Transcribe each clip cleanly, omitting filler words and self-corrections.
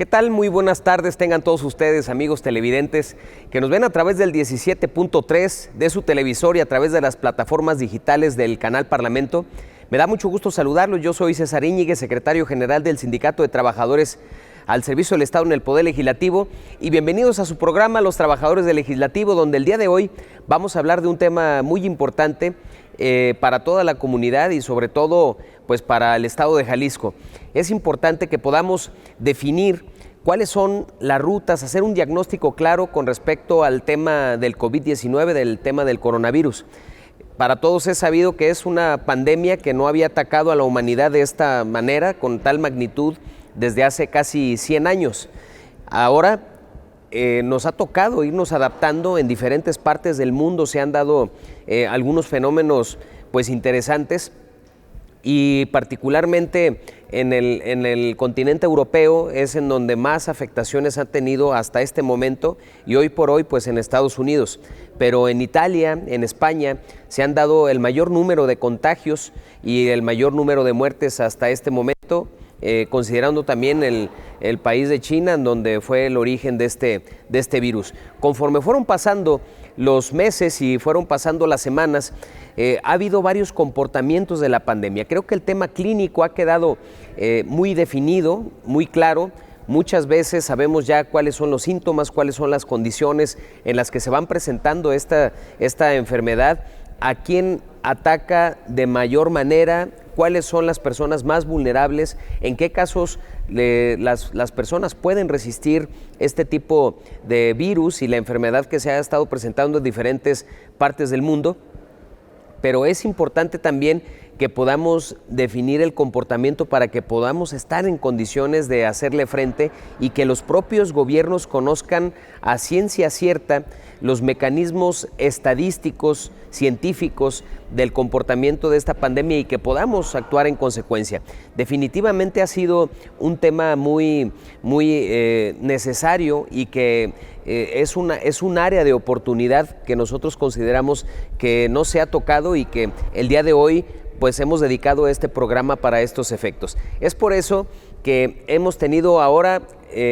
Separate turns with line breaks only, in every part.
¿Qué tal? Muy buenas tardes tengan todos ustedes, amigos televidentes, que nos ven a través del 17.3 de su televisor y a través de las plataformas digitales del canal Parlamento. Me da mucho gusto saludarlos. Yo soy César Íñiguez, secretario general del Sindicato de Trabajadores al Servicio del Estado en el Poder Legislativo, y bienvenidos a su programa Los Trabajadores del Legislativo, donde el día de hoy vamos a hablar de un tema muy importante para toda la comunidad y sobre todo pues para el Estado de Jalisco. Es importante que podamos definir cuáles son las rutas, hacer un diagnóstico claro con respecto al tema del COVID-19, del tema del coronavirus. Para todos es sabido que es una pandemia que no había atacado a la humanidad de esta manera, con tal magnitud, desde hace casi 100 años. Ahora nos ha tocado irnos adaptando en diferentes partes del mundo. Se han dado algunos fenómenos pues interesantes, y particularmente en el continente europeo es en donde más afectaciones han tenido hasta este momento, y hoy por hoy pues en Estados Unidos. Pero en Italia, en España, se han dado el mayor número de contagios y el mayor número de muertes hasta este momento, considerando también el país de China, en donde fue el origen de este virus. Conforme fueron pasando los meses y fueron pasando las semanas, ha habido varios comportamientos de la pandemia. Creo que el tema clínico ha quedado muy definido, muy claro. Muchas veces sabemos ya cuáles son los síntomas, cuáles son las condiciones en las que se van presentando esta enfermedad, a quién ataca de mayor manera, cuáles son las personas más vulnerables, en qué casos las personas pueden resistir este tipo de virus y la enfermedad que se ha estado presentando en diferentes partes del mundo. Pero es importante también que podamos definir el comportamiento para que podamos estar en condiciones de hacerle frente, y que los propios gobiernos conozcan a ciencia cierta los mecanismos estadísticos, científicos del comportamiento de esta pandemia, y que podamos actuar en consecuencia. Definitivamente ha sido un tema muy necesario, y que es un área de oportunidad que nosotros consideramos que no se ha tocado, y que el día de hoy pues hemos dedicado este programa para estos efectos. Es por eso que hemos tenido ahora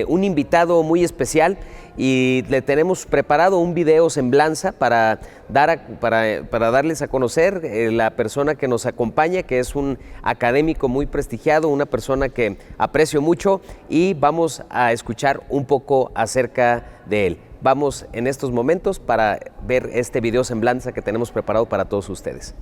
un invitado muy especial, y le tenemos preparado un video semblanza para darles a conocer la persona que nos acompaña, que es un académico muy prestigiado, una persona que aprecio mucho, y vamos a escuchar un poco acerca de él. Vamos en estos momentos para ver este video semblanza que tenemos preparado para todos ustedes.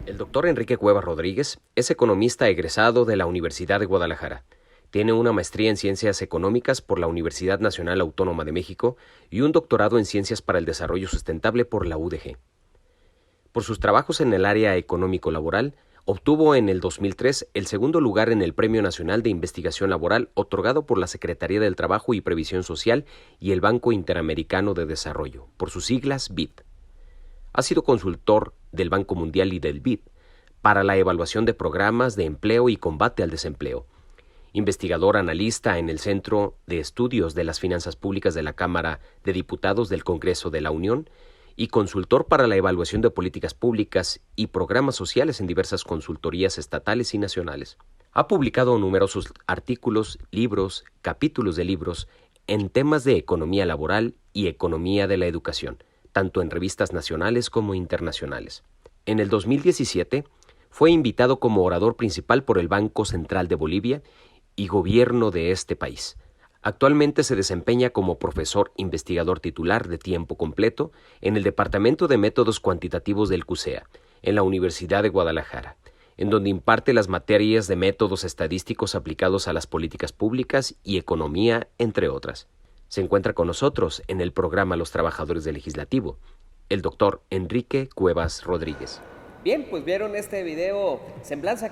El doctor Enrique Cuevas Rodríguez es economista egresado de la Universidad de Guadalajara. Tiene una maestría en Ciencias Económicas por la Universidad Nacional Autónoma de México y un doctorado en Ciencias para el Desarrollo Sustentable por la UDG. Por sus trabajos en el área económico-laboral, obtuvo en el 2003 el segundo lugar en el Premio Nacional de Investigación Laboral otorgado por la Secretaría del Trabajo y Previsión Social y el Banco Interamericano de Desarrollo, por sus siglas BID. Ha sido consultor del Banco Mundial y del BID para la evaluación de programas de empleo y combate al desempleo. Investigador analista en el Centro de Estudios de las Finanzas Públicas de la Cámara de Diputados del Congreso de la Unión y consultor para la evaluación de políticas públicas y programas sociales en diversas consultorías estatales y nacionales. Ha publicado numerosos artículos, libros, capítulos de libros en temas de economía laboral y economía de la educación, tanto en revistas nacionales como internacionales. En el 2017 fue invitado como orador principal por el Banco Central de Bolivia y gobierno de este país. Actualmente se desempeña como profesor investigador titular de tiempo completo en el Departamento de Métodos Cuantitativos del CUSEA, en la Universidad de Guadalajara, en donde imparte las materias de métodos estadísticos aplicados a las políticas públicas y economía, entre otras. Se encuentra con nosotros en el programa Los Trabajadores del Legislativo, el doctor Enrique Cuevas Rodríguez. Bien, pues vieron este video semblanza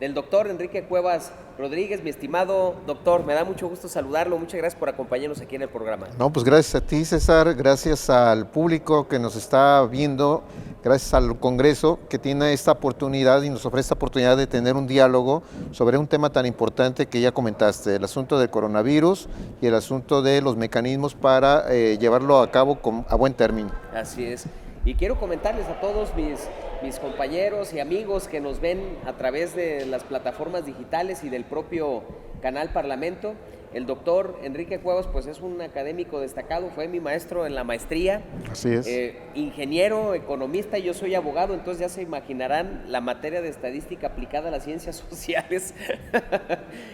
del doctor Enrique Cuevas Rodríguez. Mi estimado doctor, me da mucho gusto saludarlo. Muchas gracias por acompañarnos aquí en el programa.
No, pues gracias a ti, César, gracias al público que nos está viendo, gracias al Congreso que tiene esta oportunidad y nos ofrece esta oportunidad de tener un diálogo sobre un tema tan importante que ya comentaste, el asunto del coronavirus y el asunto de los mecanismos para llevarlo a cabo a buen término.
Así es. Y quiero comentarles a todos mis compañeros y amigos que nos ven a través de las plataformas digitales y del propio canal Parlamento, El doctor Enrique Cuevas pues es un académico destacado, fue mi maestro en la maestría.
Así es.
Ingeniero, economista, y yo soy abogado, entonces ya se imaginarán la materia de estadística aplicada a las ciencias sociales,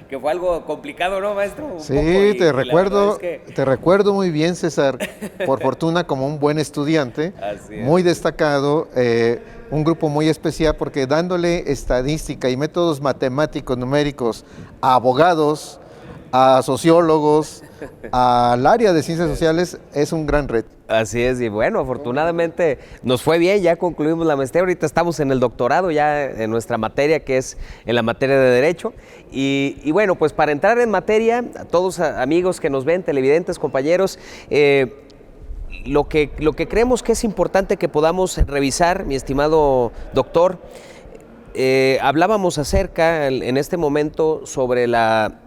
que fue algo complicado, ¿no, maestro?
Sí, te recuerdo muy bien, César, por fortuna como un buen estudiante, muy destacado, un grupo muy especial porque dándole estadística y métodos matemáticos, numéricos a abogados, a sociólogos, al área de ciencias sociales es un gran reto.
Así es, y bueno, afortunadamente nos fue bien, ya concluimos la maestría, ahorita estamos en el doctorado ya en nuestra materia, que es en la materia de Derecho, y bueno, pues para entrar en materia, a todos amigos que nos ven, televidentes, compañeros, lo que creemos que es importante que podamos revisar, mi estimado doctor, hablábamos acerca en este momento sobre la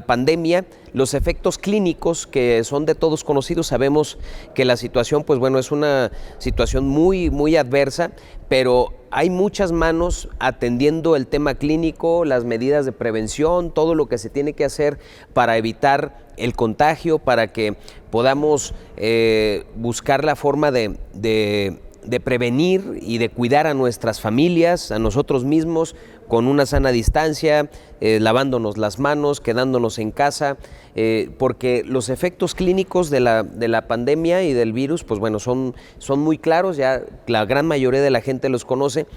pandemia, los efectos clínicos que son de todos conocidos. Sabemos que la situación, pues bueno, es una situación muy, muy adversa, pero hay muchas manos atendiendo el tema clínico, las medidas de prevención, todo lo que se tiene que hacer para evitar el contagio, para que podamos buscar la forma de prevenir y de cuidar a nuestras familias, a nosotros mismos, con una sana distancia, lavándonos las manos, quedándonos en casa, porque los efectos clínicos de la pandemia y del virus, pues bueno, son muy claros, ya la gran mayoría de la gente los conoce,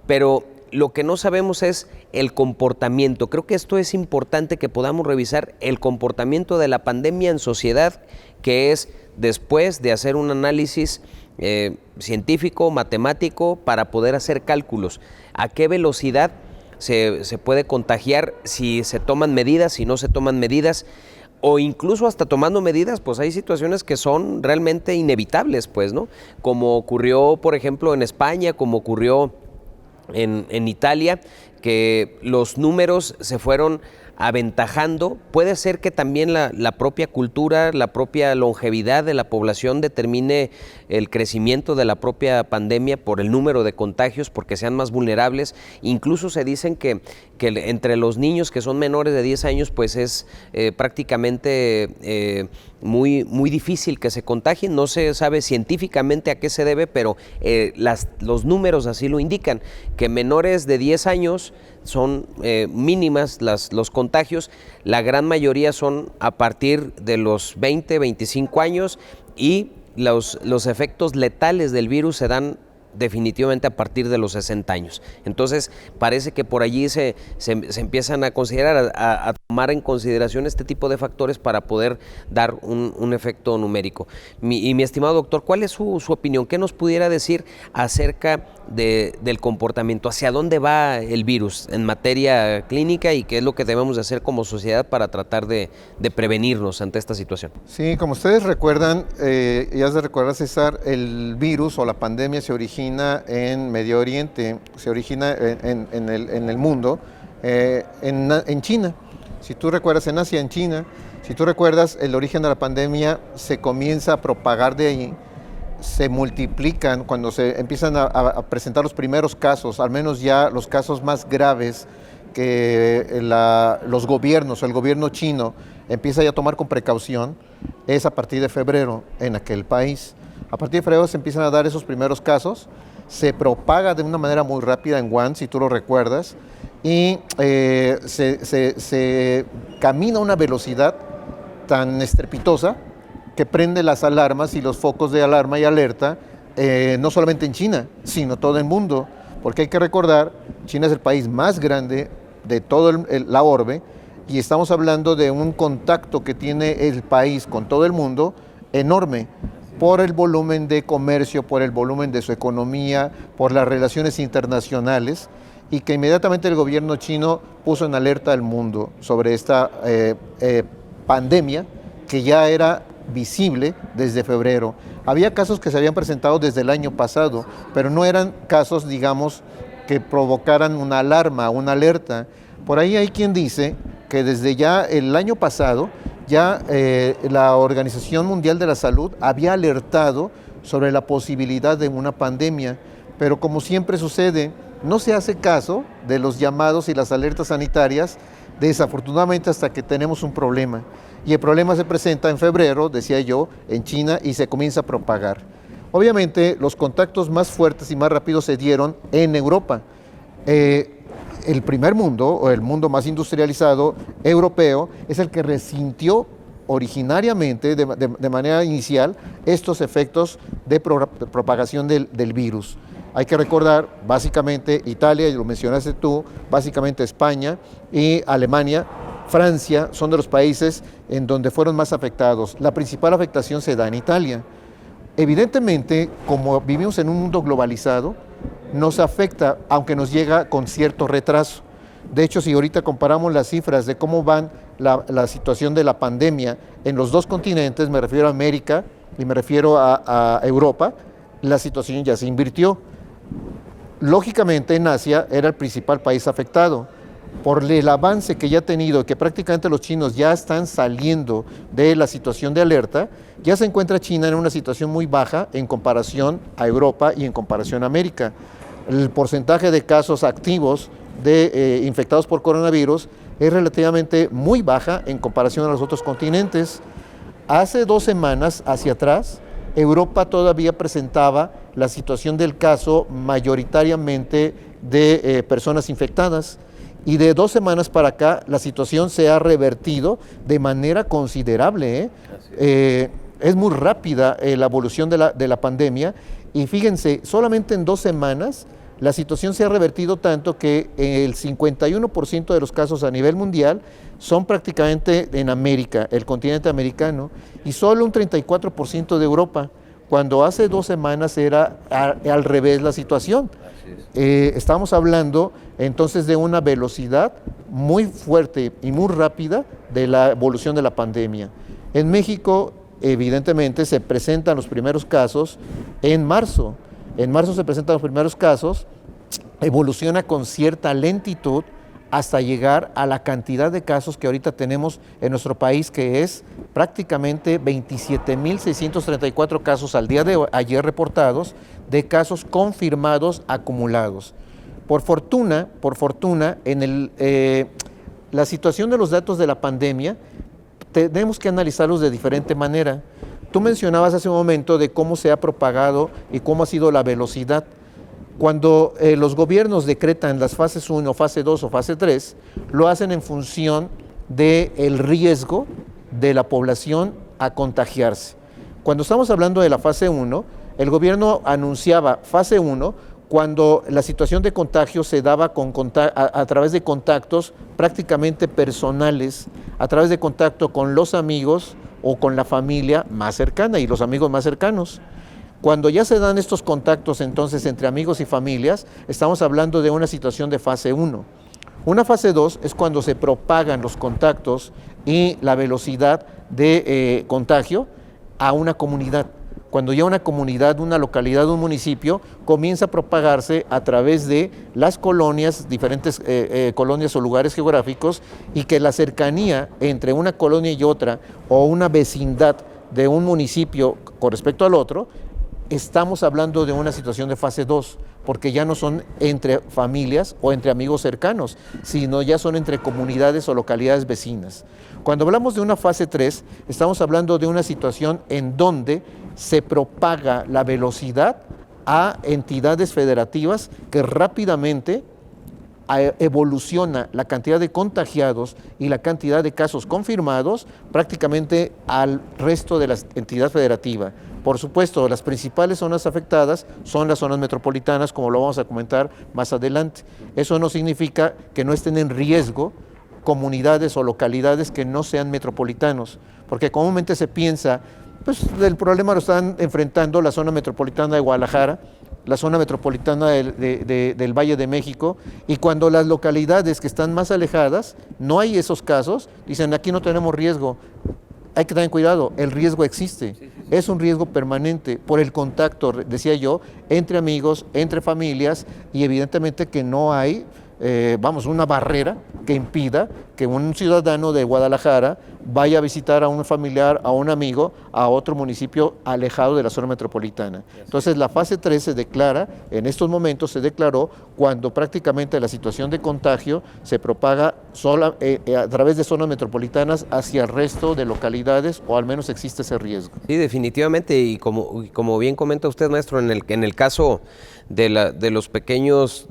pero lo que no sabemos es el comportamiento. Creo que esto es importante que podamos revisar el comportamiento de la pandemia en sociedad, que es después de hacer un análisis científico, matemático, para poder hacer cálculos. ¿A qué velocidad se puede contagiar si se toman medidas, si no se toman medidas? O incluso hasta tomando medidas, pues hay situaciones que son realmente inevitables, pues, ¿no? Como ocurrió, por ejemplo, en España, como ocurrió en Italia, que los números se fueron aventajando. Puede ser que también la propia cultura, la propia longevidad de la población determine el crecimiento de la propia pandemia por el número de contagios, porque sean más vulnerables. Incluso se dicen que entre los niños que son menores de 10 años, pues es prácticamente muy, muy difícil que se contagien. No se sabe científicamente a qué se debe, pero los números así lo indican, que menores de 10 años son mínimas los contagios. La gran mayoría son a partir de los 20, 25 años, y los efectos letales del virus se dan definitivamente a partir de los 60 años. Entonces parece que por allí se empiezan a considerar, a tomar en consideración este tipo de factores para poder dar un efecto numérico. Mi estimado doctor, ¿cuál es su opinión? ¿Qué nos pudiera decir acerca del comportamiento? ¿Hacia dónde va el virus en materia clínica y qué es lo que debemos de hacer como sociedad para tratar de prevenirnos ante esta situación?
Sí, como ustedes recuerdan, ya se recuerda, César, el virus o la pandemia se origina en Medio Oriente, se origina en el mundo, en China. Si tú recuerdas, en Asia, en China, si tú recuerdas, el origen de la pandemia se comienza a propagar de ahí, se multiplican cuando se empiezan a presentar los primeros casos, al menos ya los casos más graves que los gobiernos, el gobierno chino empieza ya a tomar con precaución, es a partir de febrero en aquel país. A partir de febrero se empiezan a dar esos primeros casos, se propaga de una manera muy rápida en Wuhan, si tú lo recuerdas, y se camina a una velocidad tan estrepitosa que prende las alarmas y los focos de alarma y alerta, no solamente en China, sino todo el mundo, porque hay que recordar, China es el país más grande de toda la orbe, y estamos hablando de un contacto que tiene el país con todo el mundo enorme, por el volumen de comercio, por el volumen de su economía, por las relaciones internacionales, y que inmediatamente el gobierno chino puso en alerta al mundo sobre esta pandemia que ya era visible desde febrero. Había casos que se habían presentado desde el año pasado, pero no eran casos, digamos, que provocaran una alarma, una alerta. Por ahí hay quien dice que desde ya el año pasado ya la Organización Mundial de la Salud había alertado sobre la posibilidad de una pandemia, pero como siempre sucede, no se hace caso de los llamados y las alertas sanitarias, desafortunadamente hasta que tenemos un problema. Y el problema se presenta en febrero, decía yo, en China y se comienza a propagar. Obviamente los contactos más fuertes y más rápidos se dieron en Europa. El primer mundo, o el mundo más industrializado europeo, es el que resintió originariamente, de manera inicial, estos efectos de propagación del virus. Hay que recordar, básicamente Italia, y lo mencionaste tú, básicamente España y Alemania, Francia, son de los países en donde fueron más afectados. La principal afectación se da en Italia. Evidentemente, como vivimos en un mundo globalizado, nos afecta, aunque nos llega con cierto retraso. De hecho, si ahorita comparamos las cifras de cómo van la situación de la pandemia en los dos continentes, me refiero a América y me refiero a Europa, la situación ya se invirtió. Lógicamente, en Asia era el principal país afectado. Por el avance que ya ha tenido, que prácticamente los chinos ya están saliendo de la situación de alerta, ya se encuentra China en una situación muy baja en comparación a Europa y en comparación a América. El porcentaje de casos activos de infectados por coronavirus es relativamente muy baja en comparación a los otros continentes. Hace 2 semanas hacia atrás, Europa todavía presentaba la situación del caso mayoritariamente de personas infectadas. Y de 2 semanas para acá, la situación se ha revertido de manera considerable. Es muy rápida la evolución de la pandemia. Y fíjense, solamente en 2 semanas, la situación se ha revertido tanto que el 51% de los casos a nivel mundial son prácticamente en América, el continente americano, y solo un 34% de Europa, cuando hace 2 semanas era al revés la situación. Estamos hablando entonces de una velocidad muy fuerte y muy rápida de la evolución de la pandemia. En México, evidentemente, se presentan los primeros casos en marzo. En marzo se presentan los primeros casos, evoluciona con cierta lentitud hasta llegar a la cantidad de casos que ahorita tenemos en nuestro país, que es prácticamente 27.634 casos al día de ayer reportados, de casos confirmados acumulados. Por fortuna, la situación de los datos de la pandemia tenemos que analizarlos de diferente manera. Tú mencionabas hace un momento de cómo se ha propagado y cómo ha sido la velocidad. Cuando los gobiernos decretan las fases 1, fase 2 o fase 3, lo hacen en función del riesgo de la población a contagiarse. Cuando estamos hablando de la fase 1, el gobierno anunciaba fase 1 cuando la situación de contagio se daba a través de contactos prácticamente personales, a través de contacto con los amigos o con la familia más cercana y los amigos más cercanos. Cuando ya se dan estos contactos entonces entre amigos y familias, estamos hablando de una situación de fase 1. Una fase 2 es cuando se propagan los contactos y la velocidad de contagio a una comunidad. Cuando ya una comunidad, una localidad, un municipio comienza a propagarse a través de las colonias, diferentes colonias o lugares geográficos, y que la cercanía entre una colonia y otra o una vecindad de un municipio con respecto al otro, estamos hablando de una situación de fase 2, porque ya no son entre familias o entre amigos cercanos, sino ya son entre comunidades o localidades vecinas. Cuando hablamos de una fase 3, estamos hablando de una situación en donde se propaga la velocidad a entidades federativas que rápidamente evoluciona la cantidad de contagiados y la cantidad de casos confirmados prácticamente al resto de la entidad federativa. Por supuesto, las principales zonas afectadas son las zonas metropolitanas, como lo vamos a comentar más adelante. Eso no significa que no estén en riesgo comunidades o localidades que no sean metropolitanos, porque comúnmente se piensa, pues el problema lo están enfrentando la zona metropolitana de Guadalajara, la zona metropolitana del Valle de México, y cuando las localidades que están más alejadas, no hay esos casos, dicen aquí no tenemos riesgo. Hay que tener cuidado, el riesgo existe, es un riesgo permanente por el contacto, decía yo, entre amigos, entre familias, y evidentemente que no hay, una barrera que impida que un ciudadano de Guadalajara vaya a visitar a un familiar, a un amigo, a otro municipio alejado de la zona metropolitana. Entonces la fase 3 se declara, en estos momentos se declaró cuando prácticamente la situación de contagio se propaga a través de zonas metropolitanas hacia el resto de localidades, o al menos existe ese riesgo.
Sí, definitivamente, y como bien comenta usted, maestro, en el caso de los pequeños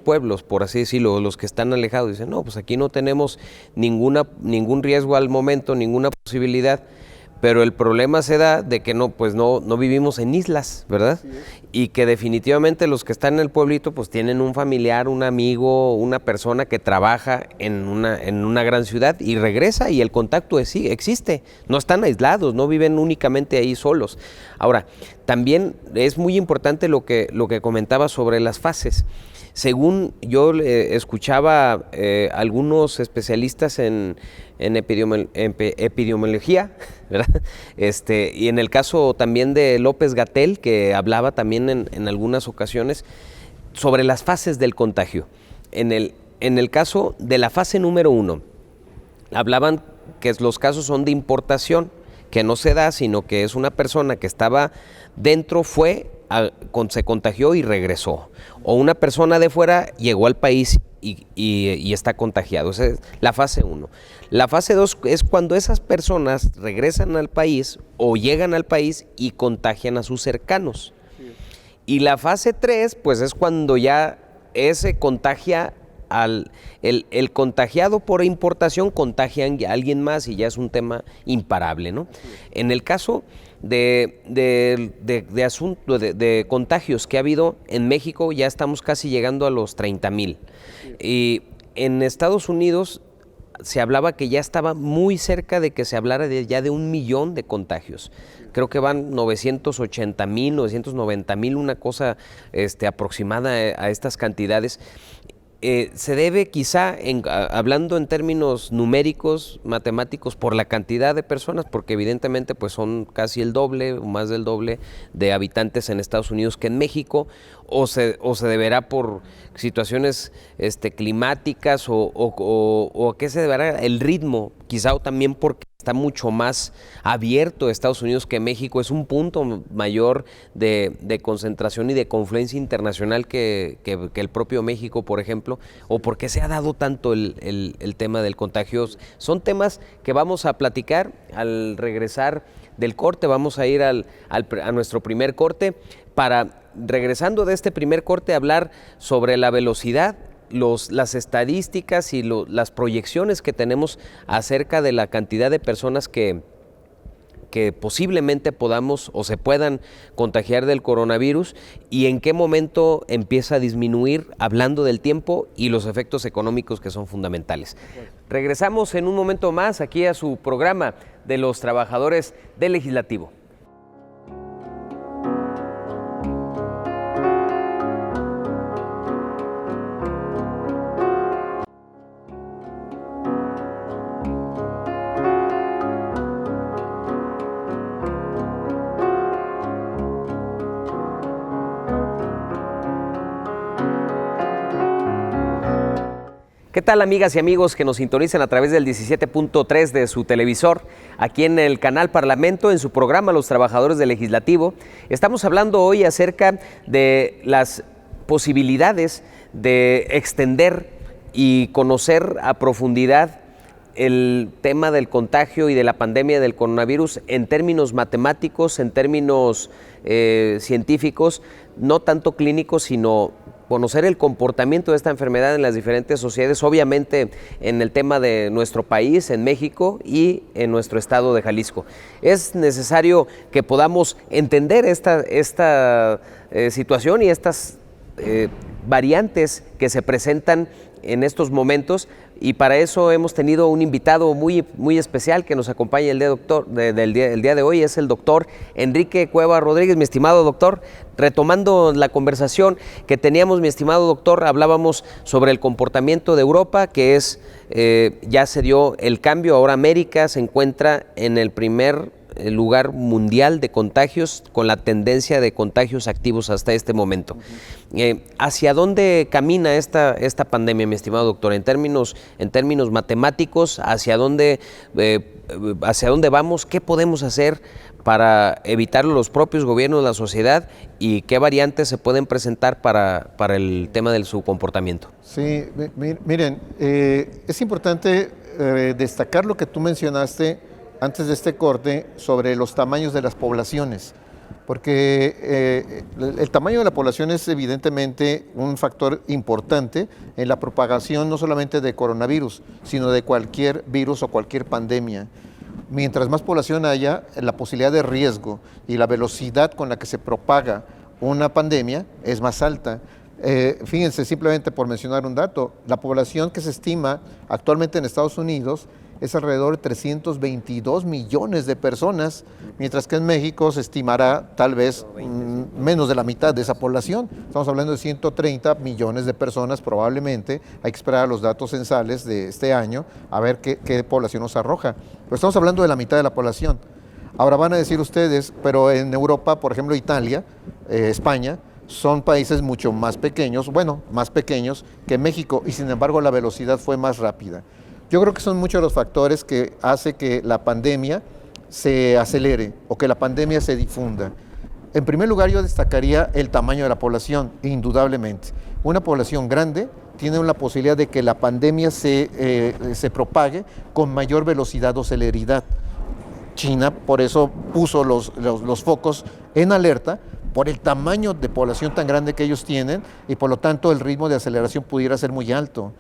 pueblos, por así decirlo, los que están alejados, dicen, no, pues aquí no tenemos ningún riesgo al momento, ninguna posibilidad, pero el problema se da de que no vivimos en islas, ¿verdad? Sí. Y que definitivamente los que están en el pueblito pues tienen un familiar, un amigo, una persona que trabaja en una gran ciudad y regresa, y el contacto existe, no están aislados, no viven únicamente ahí solos. Ahora, también es muy importante lo que comentaba sobre las fases. Según yo escuchaba algunos especialistas en epidemiología, ¿verdad? Y en el caso también de López-Gatell, que hablaba también en algunas ocasiones sobre las fases del contagio. En el caso de la fase número 1, hablaban que los casos son de importación, que no se da, sino que es una persona que estaba dentro, se contagió y regresó. O una persona de fuera llegó al país y está contagiado. Esa es la fase 1. La fase 2 es cuando esas personas regresan al país o llegan al país y contagian a sus cercanos. Sí. Y la fase 3, pues es cuando ya ese contagia el contagiado por importación contagia a alguien más, y ya es un tema imparable, ¿no? Sí. En el caso de contagios que ha habido en México, ya estamos casi llegando a los 30,000. Sí. Y en Estados Unidos se hablaba que ya estaba muy cerca de que se hablara ya de 1 millón de contagios. Sí. Creo que van 980,000, 990,000, una cosa aproximada a estas cantidades. Se debe quizá, hablando en términos numéricos, matemáticos, por la cantidad de personas, porque evidentemente pues son casi el doble o más del doble de habitantes en Estados Unidos que en México, o se deberá por situaciones climáticas, o a qué se deberá el ritmo, quizá, o también porque está mucho más abierto Estados Unidos que México, es un punto mayor de concentración y de confluencia internacional que el propio México, por ejemplo, o por qué se ha dado tanto el tema del contagio. Son temas que vamos a platicar al regresar del corte. Vamos a ir a nuestro primer corte para, regresando de este primer corte, hablar sobre la velocidad, las estadísticas y las proyecciones que tenemos acerca de la cantidad de personas que posiblemente podamos o se puedan contagiar del coronavirus, y en qué momento empieza a disminuir, hablando del tiempo y los efectos económicos que son fundamentales. Regresamos en un momento más aquí a su programa de los trabajadores del Legislativo. ¿Qué tal, amigas y amigos que nos sintonizan a través del 17.3 de su televisor, aquí en el canal Parlamento, en su programa Los Trabajadores del Legislativo? Estamos hablando hoy acerca de las posibilidades de extender y conocer a profundidad el tema del contagio y de la pandemia del coronavirus en términos matemáticos, en términos científicos, no tanto clínicos, sino conocer el comportamiento de esta enfermedad en las diferentes sociedades, obviamente en el tema de nuestro país, en México y en nuestro estado de Jalisco. Es necesario que podamos entender esta situación y estas variantes que se presentan en estos momentos, y para eso hemos tenido un invitado muy especial que nos acompaña el día de hoy. Es el doctor Enrique Cueva Rodríguez. Mi estimado doctor, retomando la conversación que teníamos, mi estimado doctor, hablábamos sobre el comportamiento de Europa, que ya se dio el cambio. Ahora América se encuentra en el primer lugar mundial de contagios con la tendencia de contagios activos hasta este momento. ¿Hacia dónde camina esta pandemia, mi estimado doctor? En términos matemáticos, ¿hacia dónde vamos? ¿Qué podemos hacer para evitarlo los propios gobiernos, la sociedad, y qué variantes se pueden presentar para el tema de su comportamiento?
Sí, miren, es importante destacar lo que tú mencionaste antes de este corte sobre los tamaños de las poblaciones, porque el tamaño de la población es evidentemente un factor importante en la propagación no solamente de coronavirus, sino de cualquier virus o cualquier pandemia. Mientras más población haya, la posibilidad de riesgo y la velocidad con la que se propaga una pandemia es más alta. Fíjense, simplemente por mencionar un dato, la población que se estima actualmente en Estados Unidos es alrededor de 322 millones de personas, mientras que en México se estimará tal vez menos de la mitad de esa población. Estamos hablando de 130 millones de personas probablemente. Hay que esperar a los datos censales de este año a ver qué población nos arroja. Pero estamos hablando de la mitad de la población. Ahora van a decir ustedes, pero en Europa, por ejemplo Italia, España, son países mucho más pequeños, bueno, más pequeños que México, y sin embargo la velocidad fue más rápida. Yo creo que son muchos los factores que hace que la pandemia se acelere o que la pandemia se difunda. En primer lugar, yo destacaría el tamaño de la población, indudablemente. Una población grande tiene la posibilidad de que la pandemia se propague con mayor velocidad o celeridad. China, por eso puso los focos en alerta, por el tamaño de población tan grande que ellos tienen, y por lo tanto el ritmo de aceleración pudiera ser muy alto.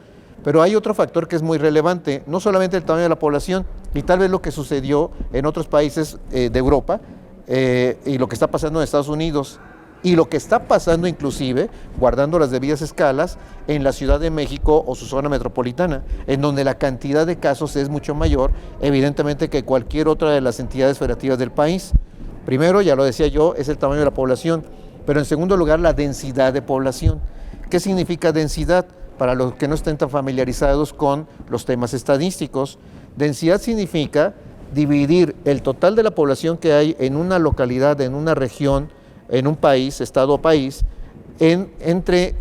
Pero hay otro factor que es muy relevante, no solamente el tamaño de la población, y tal vez lo que sucedió en otros países de Europa, y lo que está pasando en Estados Unidos, y lo que está pasando inclusive, guardando las debidas escalas, en la Ciudad de México o su zona metropolitana, en donde la cantidad de casos es mucho mayor, evidentemente, que cualquier otra de las entidades federativas del país. Primero, ya lo decía yo, es el tamaño de la población, pero en segundo lugar, la densidad de población. ¿Qué significa densidad? Para los que no estén tan familiarizados con los temas estadísticos, densidad significa dividir el total de la población que hay en una localidad, en una región, en un país, estado o país, entre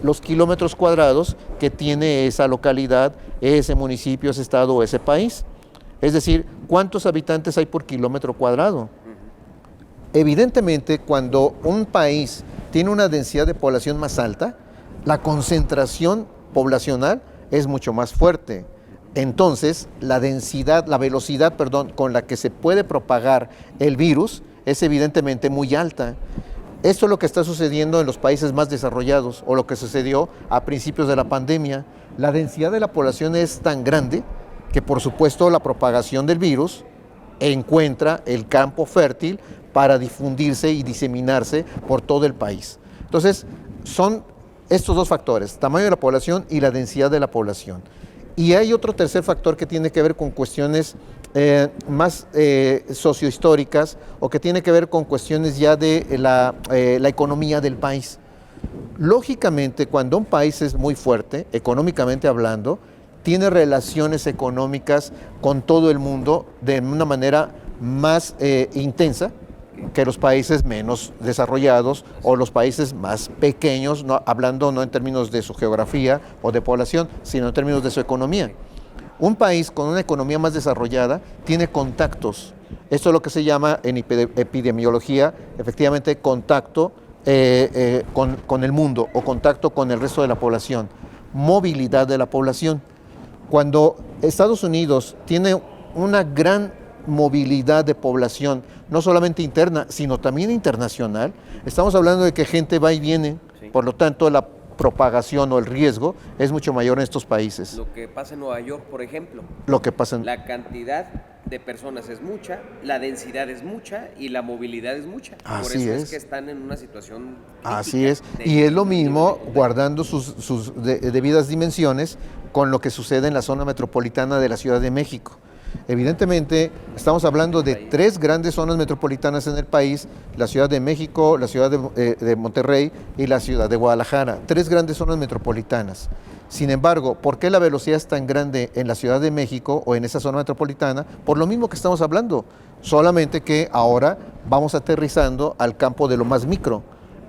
los kilómetros cuadrados que tiene esa localidad, ese municipio, ese estado o ese país. Es decir, ¿cuántos habitantes hay por kilómetro cuadrado? Evidentemente, cuando un país tiene una densidad de población más alta, la concentración poblacional es mucho más fuerte. Entonces, la velocidad con la que se puede propagar el virus es evidentemente muy alta. Esto es lo que está sucediendo en los países más desarrollados, o lo que sucedió a principios de la pandemia. La densidad de la población es tan grande que, por supuesto, la propagación del virus encuentra el campo fértil para difundirse y diseminarse por todo el país. Entonces, son estos dos factores, tamaño de la población y la densidad de la población. Y hay otro tercer factor que tiene que ver con cuestiones más sociohistóricas, o que tiene que ver con cuestiones ya de la economía del país. Lógicamente, cuando un país es muy fuerte, económicamente hablando, tiene relaciones económicas con todo el mundo de una manera más intensa que los países menos desarrollados o los países más pequeños, hablando no en términos de su geografía o de población, sino en términos de su economía. Un país con una economía más desarrollada tiene contactos. Esto es lo que se llama en epidemiología, efectivamente, contacto con el mundo o contacto con el resto de la población, movilidad de la población. Cuando Estados Unidos tiene una gran movilidad de población, no solamente interna, sino también internacional, estamos hablando de que gente va y viene, sí. Por lo tanto la propagación o el riesgo es mucho mayor en estos países.
Lo que pasa en Nueva York, por ejemplo.
Lo que pasa en...
La cantidad de personas es mucha, la densidad es mucha y la movilidad es mucha.
Así
por eso
es
que están en una situación crítica.
Así es, y es lo mismo guardando sus debidas dimensiones con lo que sucede en la zona metropolitana de la Ciudad de México. Evidentemente, estamos hablando de 3 grandes zonas metropolitanas en el país, la Ciudad de México, la Ciudad de Monterrey y la Ciudad de Guadalajara, 3 grandes zonas metropolitanas. Sin embargo, ¿por qué la velocidad es tan grande en la Ciudad de México o en esa zona metropolitana? Por lo mismo que estamos hablando, solamente que ahora vamos aterrizando al campo de lo más micro,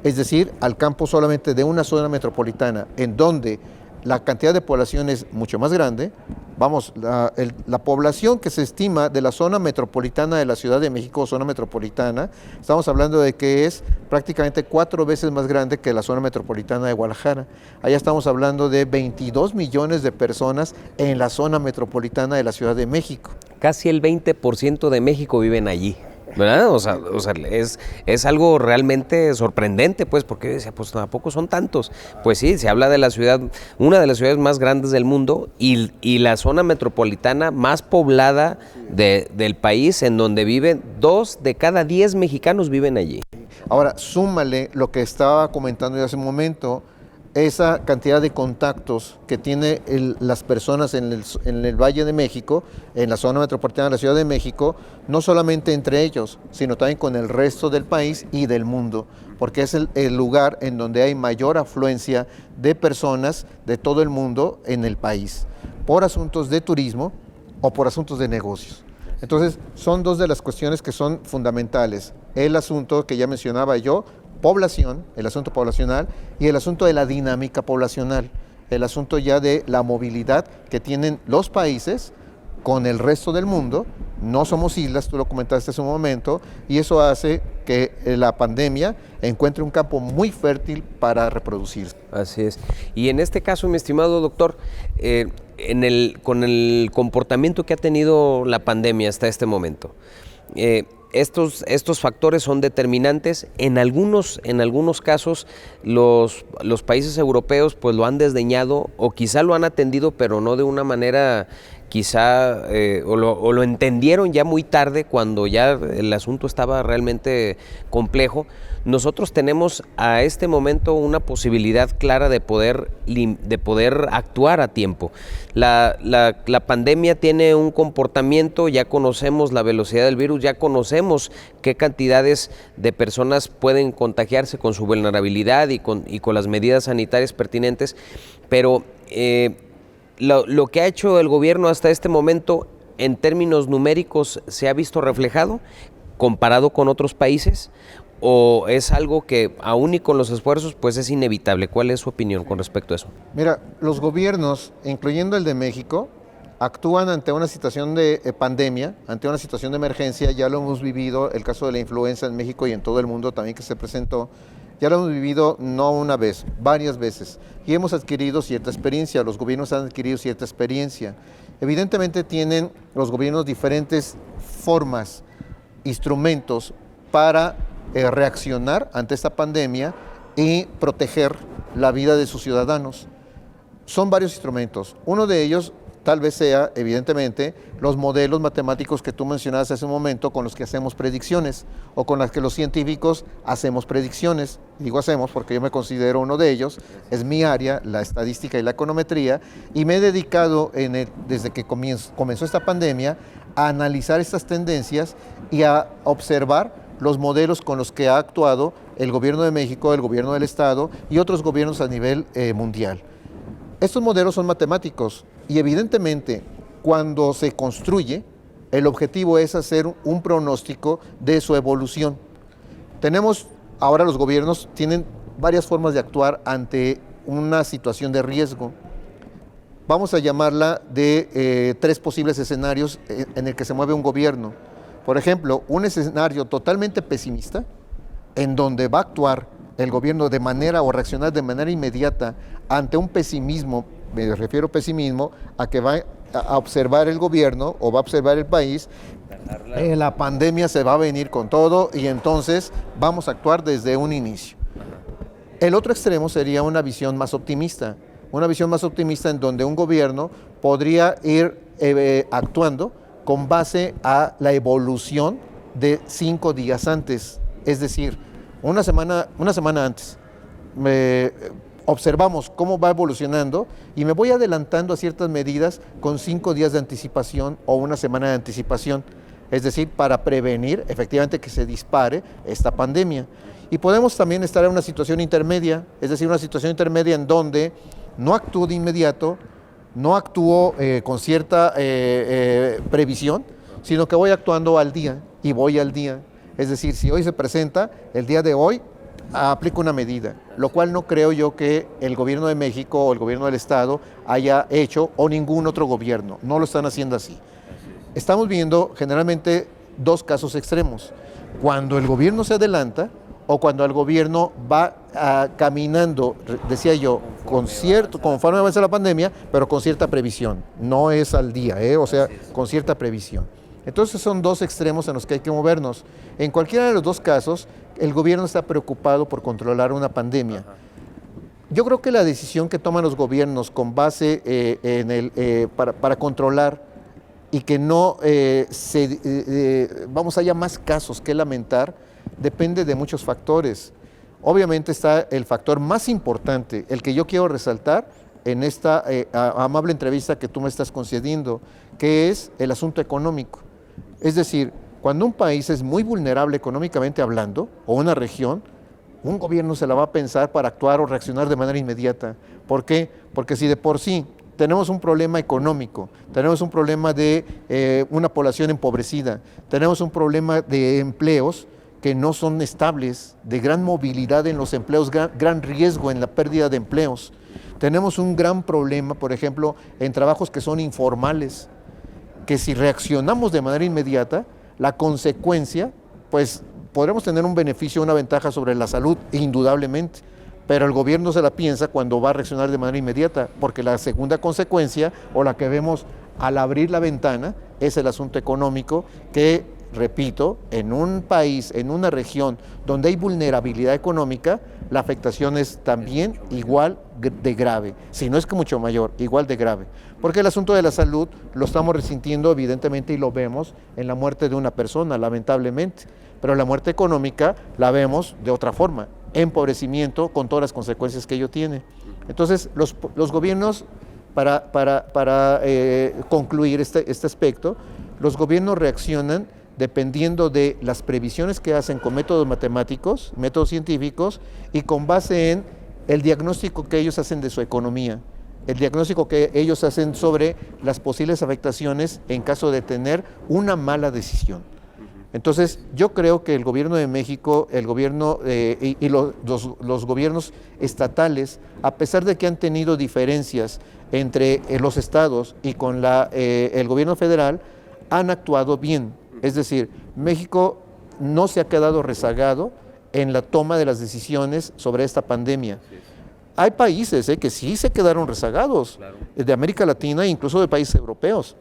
es decir, al campo solamente de una zona metropolitana, en donde la cantidad de población es mucho más grande. Vamos, la población que se estima de la zona metropolitana de la Ciudad de México, zona metropolitana, estamos hablando de que es prácticamente 4 veces más grande que la zona metropolitana de Guadalajara. Allá estamos hablando de 22 millones de personas en la zona metropolitana de la Ciudad de México.
Casi el 20% de México viven allí, ¿verdad? O sea, es algo realmente sorprendente, pues, porque yo decía, pues tampoco son tantos. Pues sí, se habla de la ciudad, una de las ciudades más grandes del mundo y la zona metropolitana más poblada del país, en donde viven 2 de cada 10 mexicanos viven allí.
Ahora, súmale lo que estaba comentando yo hace un momento, esa cantidad de contactos que tiene las personas en el Valle de México, en la zona metropolitana de la Ciudad de México, no solamente entre ellos, sino también con el resto del país y del mundo, porque es el lugar en donde hay mayor afluencia de personas de todo el mundo en el país, por asuntos de turismo o por asuntos de negocios. Entonces, son 2 de las cuestiones que son fundamentales. El asunto que ya mencionaba yo, población, el asunto poblacional y el asunto de la dinámica poblacional, el asunto ya de la movilidad que tienen los países con el resto del mundo. No somos islas, tú lo comentaste hace un momento, y eso hace que la pandemia encuentre un campo muy fértil para reproducirse.
Así es. Y en este caso, mi estimado doctor, con el comportamiento que ha tenido la pandemia hasta este momento, estos factores son determinantes. En algunos casos los países europeos pues lo han desdeñado o quizá lo han atendido, pero no de una manera quizá o lo entendieron ya muy tarde, cuando ya el asunto estaba realmente complejo. Nosotros tenemos a este momento una posibilidad clara de poder actuar a tiempo. La pandemia tiene un comportamiento, ya conocemos la velocidad del virus, ya conocemos qué cantidades de personas pueden contagiarse con su vulnerabilidad y con las medidas sanitarias pertinentes, pero lo que ha hecho el gobierno hasta este momento en términos numéricos se ha visto reflejado comparado con otros países, o es algo que aún y con los esfuerzos pues es inevitable. ¿Cuál es su opinión con respecto a eso?
Mira, los gobiernos, incluyendo el de México, actúan ante una situación de pandemia, ante una situación de emergencia. Ya lo hemos vivido, el caso de la influenza en México y en todo el mundo también que se presentó. Ya lo hemos vivido no una vez, varias veces, y hemos adquirido cierta experiencia, los gobiernos han adquirido cierta experiencia. Evidentemente tienen los gobiernos diferentes formas, instrumentos para reaccionar ante esta pandemia y proteger la vida de sus ciudadanos. Son varios instrumentos. Uno de ellos tal vez sea, evidentemente, los modelos matemáticos que tú mencionaste hace un momento, con los que hacemos predicciones o con los que los científicos hacemos predicciones. Digo hacemos porque yo me considero uno de ellos, es mi área, la estadística y la econometría, y me he dedicado desde que comenzó esta pandemia a analizar estas tendencias y a observar los modelos con los que ha actuado el gobierno de México, el gobierno del Estado y otros gobiernos a nivel mundial. Estos modelos son matemáticos y evidentemente cuando se construye, el objetivo es hacer un pronóstico de su evolución. Ahora los gobiernos tienen varias formas de actuar ante una situación de riesgo. Vamos a llamarla de 3 posibles escenarios en el que se mueve un gobierno. Por ejemplo, un escenario totalmente pesimista, en donde va a actuar el gobierno de manera o reaccionar de manera inmediata ante un pesimismo, me refiero pesimismo, a que va a observar el gobierno o va a observar el país, la pandemia se va a venir con todo y entonces vamos a actuar desde un inicio. El otro extremo sería una visión más optimista en donde un gobierno podría ir actuando con base a la evolución de 5 días antes, es decir, una semana antes. observamos cómo va evolucionando y me voy adelantando a ciertas medidas con 5 días de anticipación o una semana de anticipación, es decir, para prevenir efectivamente que se dispare esta pandemia. Y podemos también estar en una situación intermedia, es decir, una situación intermedia en donde no actúo de inmediato, no actúo con cierta previsión, sino que voy actuando al día y voy al día. Es decir, si hoy se presenta, el día de hoy aplico una medida, lo cual no creo yo que el gobierno de México o el gobierno del Estado haya hecho, o ningún otro gobierno, no lo están haciendo así. Estamos viendo generalmente 2 casos extremos, cuando el gobierno se adelanta o cuando el gobierno va caminando, decía yo, conforme avanza la pandemia, pero con cierta previsión, no es al día, o sea, con cierta previsión. Entonces son 2 extremos en los que hay que movernos. En cualquiera de los 2 casos, el gobierno está preocupado por controlar una pandemia. Yo creo que la decisión que toman los gobiernos con base para controlar y que no haya más casos que lamentar, depende de muchos factores. Obviamente está el factor más importante, el que yo quiero resaltar en esta amable entrevista que tú me estás concediendo, que es el asunto económico. Es decir, cuando un país es muy vulnerable económicamente hablando, o una región, un gobierno se la va a pensar para actuar o reaccionar de manera inmediata. ¿Por qué? Porque si de por sí tenemos un problema económico, tenemos un problema de una población empobrecida, tenemos un problema de empleos que no son estables, de gran movilidad en los empleos, gran riesgo en la pérdida de empleos. Tenemos un gran problema, por ejemplo, en trabajos que son informales, que si reaccionamos de manera inmediata, la consecuencia, pues podremos tener un beneficio, una ventaja sobre la salud, indudablemente, pero el gobierno se la piensa cuando va a reaccionar de manera inmediata, porque la segunda consecuencia, o la que vemos al abrir la ventana, es el asunto económico que, repito, en un país, en una región donde hay vulnerabilidad económica, la afectación es también igual de grave, si no es que mucho mayor, igual de grave. Porque el asunto de la salud lo estamos resintiendo evidentemente y lo vemos en la muerte de una persona, lamentablemente, pero la muerte económica la vemos de otra forma, empobrecimiento con todas las consecuencias que ello tiene. Entonces, los gobiernos, para concluir este aspecto, los gobiernos reaccionan dependiendo de las previsiones que hacen con métodos matemáticos, métodos científicos, y con base en el diagnóstico que ellos hacen de su economía, el diagnóstico que ellos hacen sobre las posibles afectaciones en caso de tener una mala decisión. Entonces, yo creo que el gobierno de México, el gobierno y los gobiernos estatales, a pesar de que han tenido diferencias entre los estados y con el gobierno federal, han actuado bien. Es decir, México no se ha quedado rezagado en la toma de las decisiones sobre esta pandemia. Hay países que sí se quedaron rezagados, claro, de América Latina e incluso de países europeos.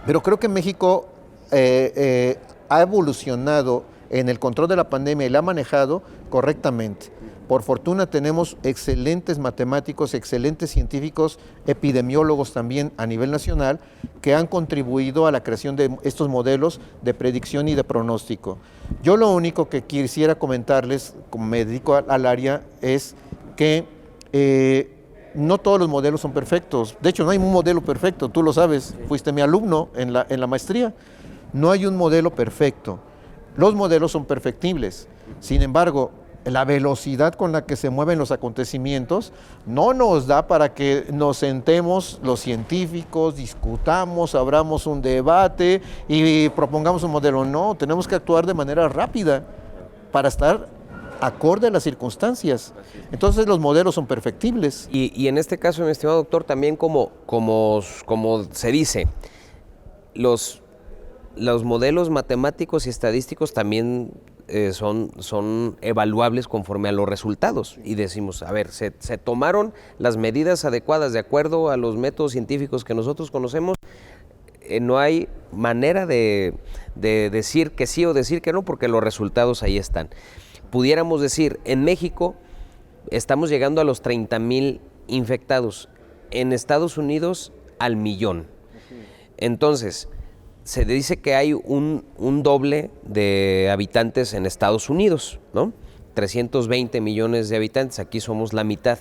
Pero creo que México ha evolucionado en el control de la pandemia y la ha manejado correctamente. Por fortuna tenemos excelentes matemáticos, excelentes científicos, epidemiólogos también a nivel nacional, que han contribuido a la creación de estos modelos de predicción y de pronóstico. Yo lo único que quisiera comentarles, como me dedico al área, es que no todos los modelos son perfectos. De hecho, no hay un modelo perfecto, tú lo sabes, fuiste mi alumno en la maestría. No hay un modelo perfecto. Los modelos son perfectibles. Sin embargo, la velocidad con la que se mueven los acontecimientos no nos da para que nos sentemos los científicos, discutamos, abramos un debate y propongamos un modelo. No, tenemos que actuar de manera rápida para estar acorde a las circunstancias. Entonces los modelos son perfectibles.
Y en este caso, mi estimado doctor, también como se dice, los modelos matemáticos y estadísticos también son evaluables conforme a los resultados. Y decimos, a ver, se tomaron las medidas adecuadas de acuerdo a los métodos científicos que nosotros conocemos. No hay manera de decir que sí o decir que no, porque los resultados ahí están. Pudiéramos decir, en México estamos llegando a los 30,000 infectados, en Estados Unidos al 1,000,000. Entonces, se dice que hay un doble de habitantes en Estados Unidos, ¿no? 320 millones de habitantes, aquí somos la mitad.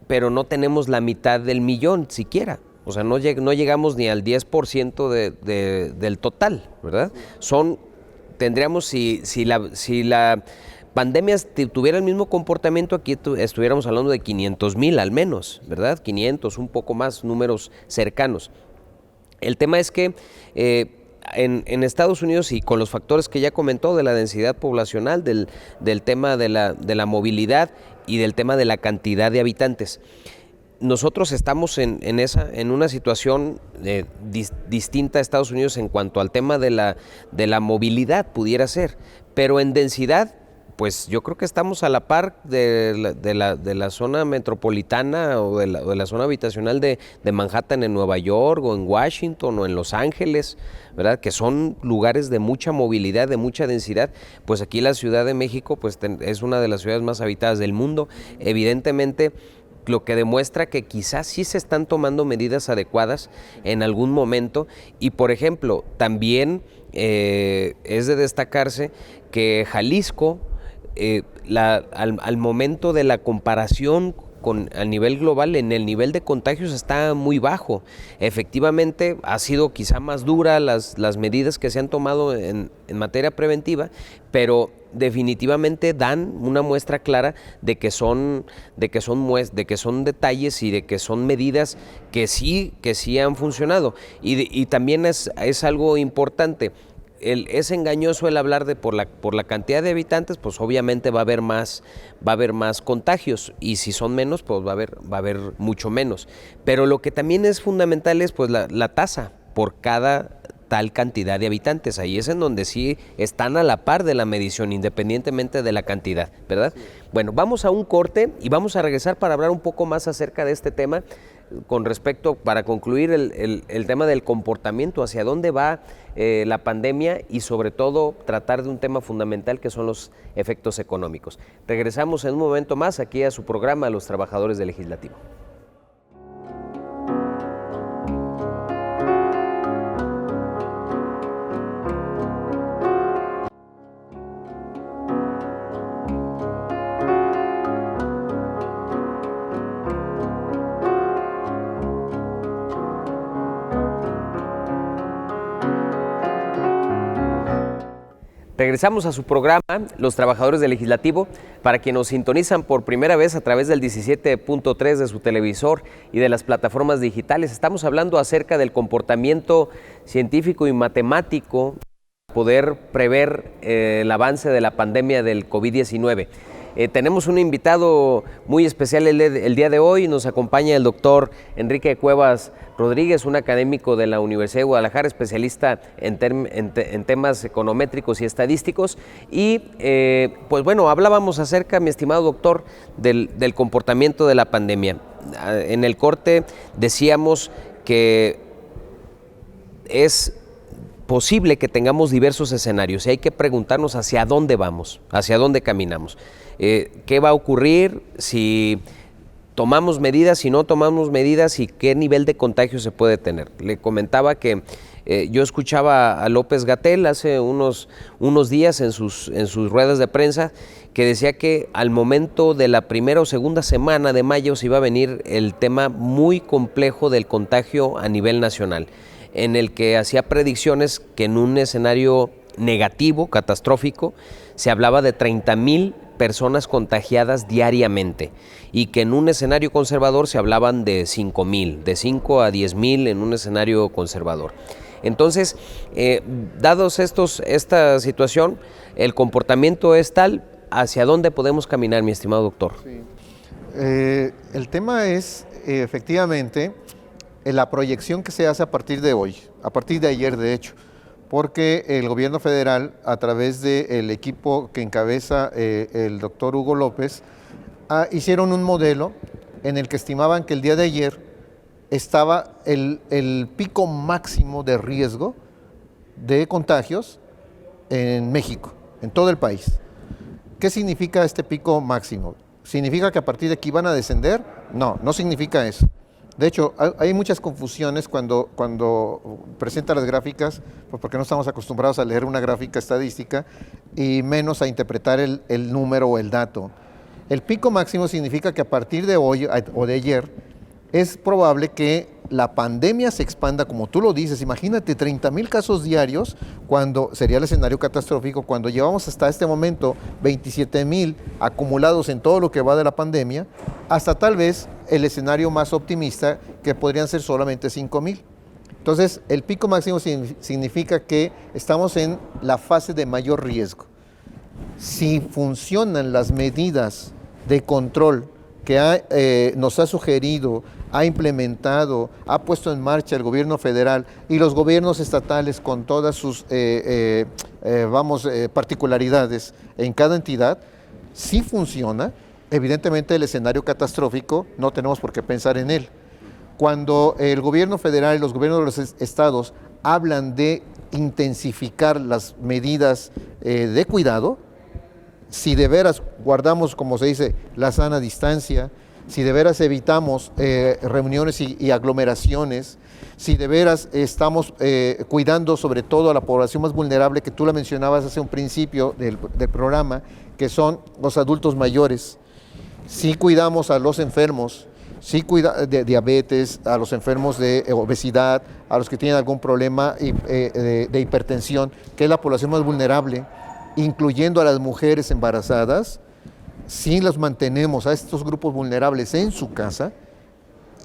pero no tenemos la mitad del millón siquiera. O sea, no llegamos ni al 10% del total, ¿verdad? Tendríamos, si la pandemia tuviera el mismo comportamiento, aquí estuviéramos hablando de 500,000 al menos, ¿verdad? 500, un poco más, números cercanos. El tema es que en Estados Unidos, y con los factores que ya comentó, de la densidad poblacional, del tema de la movilidad y del tema de la cantidad de habitantes, nosotros estamos en una situación distinta a Estados Unidos en cuanto al tema de la movilidad, pudiera ser, pero en densidad, pues yo creo que estamos a la par de la zona metropolitana o de la zona habitacional de Manhattan en Nueva York o en Washington o en Los Ángeles, ¿verdad? Que son lugares de mucha movilidad, de mucha densidad. Pues aquí la Ciudad de México pues es una de las ciudades más habitadas del mundo. Evidentemente, lo que demuestra que quizás sí se están tomando medidas adecuadas en algún momento. Y por ejemplo, también es de destacarse que Jalisco, al momento de la comparación a nivel global, en el nivel de contagios está muy bajo. Efectivamente, ha sido quizá más dura las medidas que se han tomado en materia preventiva, pero definitivamente dan una muestra clara de que son detalles y de que son medidas que sí han funcionado. Y también es algo importante. Es engañoso el hablar de por la cantidad de habitantes, pues obviamente va a haber más contagios, y si son menos, pues va a haber mucho menos. Pero lo que también es fundamental es pues la tasa por cada tal cantidad de habitantes. Ahí es en donde sí están a la par de la medición, independientemente de la cantidad, ¿verdad? Bueno, vamos a un corte y vamos a regresar para hablar un poco más acerca de este tema, con respecto, para concluir, el tema del comportamiento, hacia dónde va la pandemia, y sobre todo tratar de un tema fundamental que son los efectos económicos. Regresamos en un momento más aquí a su programa, Los Trabajadores del Legislativo. Regresamos a su programa, Los Trabajadores del Legislativo. Para quienes nos sintonizan por primera vez a través del 17.3 de su televisor y de las plataformas digitales, estamos hablando acerca del comportamiento científico y matemático para poder prever el avance de la pandemia del COVID-19. Tenemos un invitado muy especial el día de hoy. Nos acompaña el doctor Enrique Cuevas Rodríguez, un académico de la Universidad de Guadalajara, especialista en temas econométricos y estadísticos. Y pues bueno, hablábamos acerca, mi estimado doctor, del comportamiento de la pandemia. En el corte decíamos que es posible que tengamos diversos escenarios y hay que preguntarnos hacia dónde vamos, hacia dónde caminamos. ¿Qué va a ocurrir si tomamos medidas, si no tomamos medidas, y qué nivel de contagio se puede tener? Le comentaba que yo escuchaba a López-Gatell hace unos días en sus ruedas de prensa, que decía que al momento de la primera o segunda semana de mayo se iba a venir el tema muy complejo del contagio a nivel nacional, en el que hacía predicciones que en un escenario negativo, catastrófico, se hablaba de 30,000 personas contagiadas diariamente, y que en un escenario conservador se hablaban de 5,000, de 5 a 10,000 en un escenario conservador. Entonces, dados esta situación, el comportamiento es tal, ¿hacia dónde podemos caminar, mi estimado doctor?
Sí. El tema es, efectivamente, la proyección que se hace a partir de hoy, a partir de ayer, de hecho, porque el gobierno federal, a través del equipo que encabeza el doctor Hugo López, hicieron un modelo en el que estimaban que el día de ayer estaba el pico máximo de riesgo de contagios en México, en todo el país. ¿Qué significa este pico máximo? ¿Significa que a partir de aquí van a descender? No, no significa eso. De hecho, hay muchas confusiones cuando presenta las gráficas, pues porque no estamos acostumbrados a leer una gráfica estadística y menos a interpretar el número o el dato. El pico máximo significa que a partir de hoy o de ayer es probable que la pandemia se expanda, como tú lo dices. Imagínate 30,000 casos diarios, cuando sería el escenario catastrófico, cuando llevamos hasta este momento 27,000 acumulados en todo lo que va de la pandemia, hasta tal vez el escenario más optimista, que podrían ser solamente 5,000. Entonces, el pico máximo significa que estamos en la fase de mayor riesgo. Si funcionan las medidas de control que nos ha sugerido, ha implementado, ha puesto en marcha el gobierno federal y los gobiernos estatales con todas sus particularidades en cada entidad, si funciona, evidentemente el escenario catastrófico no tenemos por qué pensar en él. Cuando el gobierno federal y los gobiernos de los estados hablan de intensificar las medidas de cuidado, si de veras guardamos, como se dice, la sana distancia, si de veras evitamos reuniones y aglomeraciones, si de veras estamos cuidando sobre todo a la población más vulnerable, que tú la mencionabas hace un principio del programa, que son los adultos mayores, si cuidamos a los enfermos, si cuida de diabetes, a los enfermos de obesidad, a los que tienen algún problema de hipertensión, que es la población más vulnerable, incluyendo a las mujeres embarazadas, si los mantenemos a estos grupos vulnerables en su casa,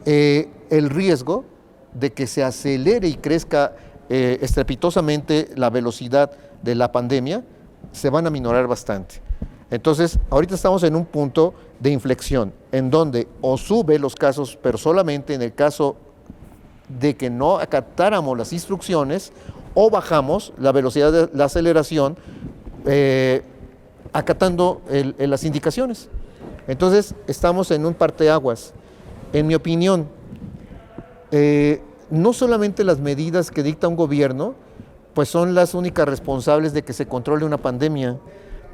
el riesgo de que se acelere y crezca estrepitosamente la velocidad de la pandemia se van a minorar bastante. Entonces, ahorita estamos en un punto de inflexión, en donde o sube los casos, pero solamente en el caso de que no acatáramos las instrucciones, o bajamos la velocidad de la aceleración, acatando las indicaciones. Entonces, estamos en un parteaguas. En mi opinión, no solamente las medidas que dicta un gobierno, pues son las únicas responsables de que se controle una pandemia,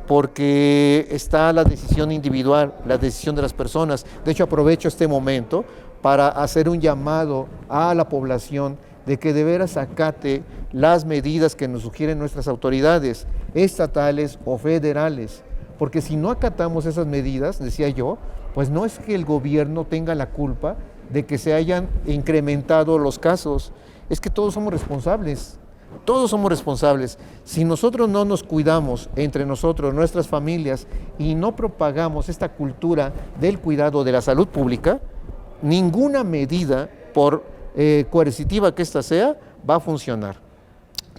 porque está la decisión individual, la decisión de las personas. De hecho, aprovecho este momento para hacer un llamado a la población de que de veras acate las medidas que nos sugieren nuestras autoridades, estatales o federales, porque si no acatamos esas medidas, decía yo, pues no es que el gobierno tenga la culpa de que se hayan incrementado los casos, es que todos somos responsables. Todos somos responsables. Si nosotros no nos cuidamos entre nosotros, nuestras familias, y no propagamos esta cultura del cuidado de la salud pública, ninguna medida, por coercitiva que ésta sea, va a funcionar.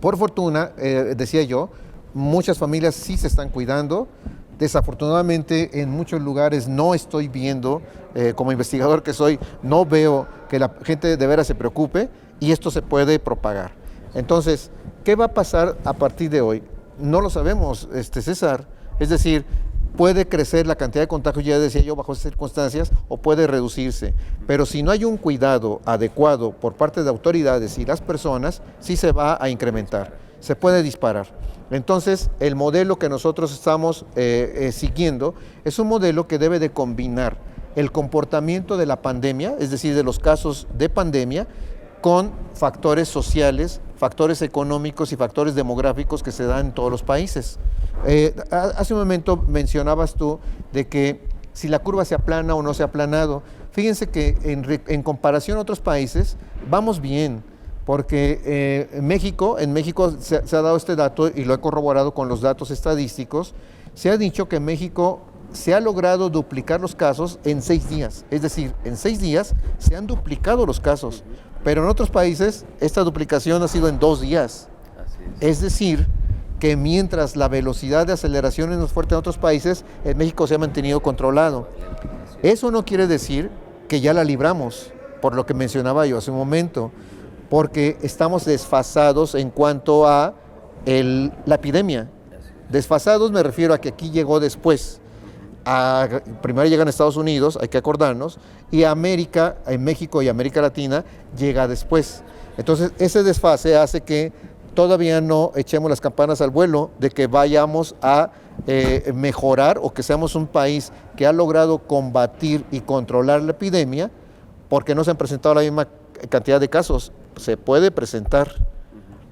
Por fortuna, decía yo, muchas familias sí se están cuidando. Desafortunadamente, en muchos lugares no estoy viendo, como investigador que soy, no veo que la gente de veras se preocupe, y esto se puede propagar. Entonces, ¿qué va a pasar a partir de hoy? No lo sabemos, César. Es decir, puede crecer la cantidad de contagios, ya decía yo, bajo esas circunstancias, o puede reducirse. Pero si no hay un cuidado adecuado por parte de autoridades y las personas, sí se va a incrementar, se puede disparar. Entonces, el modelo que nosotros estamos siguiendo es un modelo que debe de combinar el comportamiento de la pandemia, es decir, de los casos de pandemia, con factores sociales, factores económicos y factores demográficos que se dan en todos los países. Hace un momento mencionabas tú de que si la curva se aplana o no se ha aplanado. Fíjense que en comparación a otros países vamos bien, porque en México se ha dado este dato y lo he corroborado con los datos estadísticos. Se ha dicho que en México se ha logrado duplicar los casos en 6 días. Es decir, en 6 días se han duplicado los casos. Pero en otros países esta duplicación ha sido en 2 días. Es decir, que mientras la velocidad de aceleración es más fuerte en otros países, en México se ha mantenido controlado. Eso no quiere decir que ya la libramos, por lo que mencionaba yo hace un momento, porque estamos desfasados en cuanto a la epidemia. Desfasados me refiero a que aquí llegó después. Primero llegan a Estados Unidos, hay que acordarnos, y América, en México y América Latina, llega después. Entonces, ese desfase hace que todavía no echemos las campanas al vuelo de que vayamos a mejorar o que seamos un país que ha logrado combatir y controlar la epidemia, porque no se han presentado la misma cantidad de casos. Se puede presentar.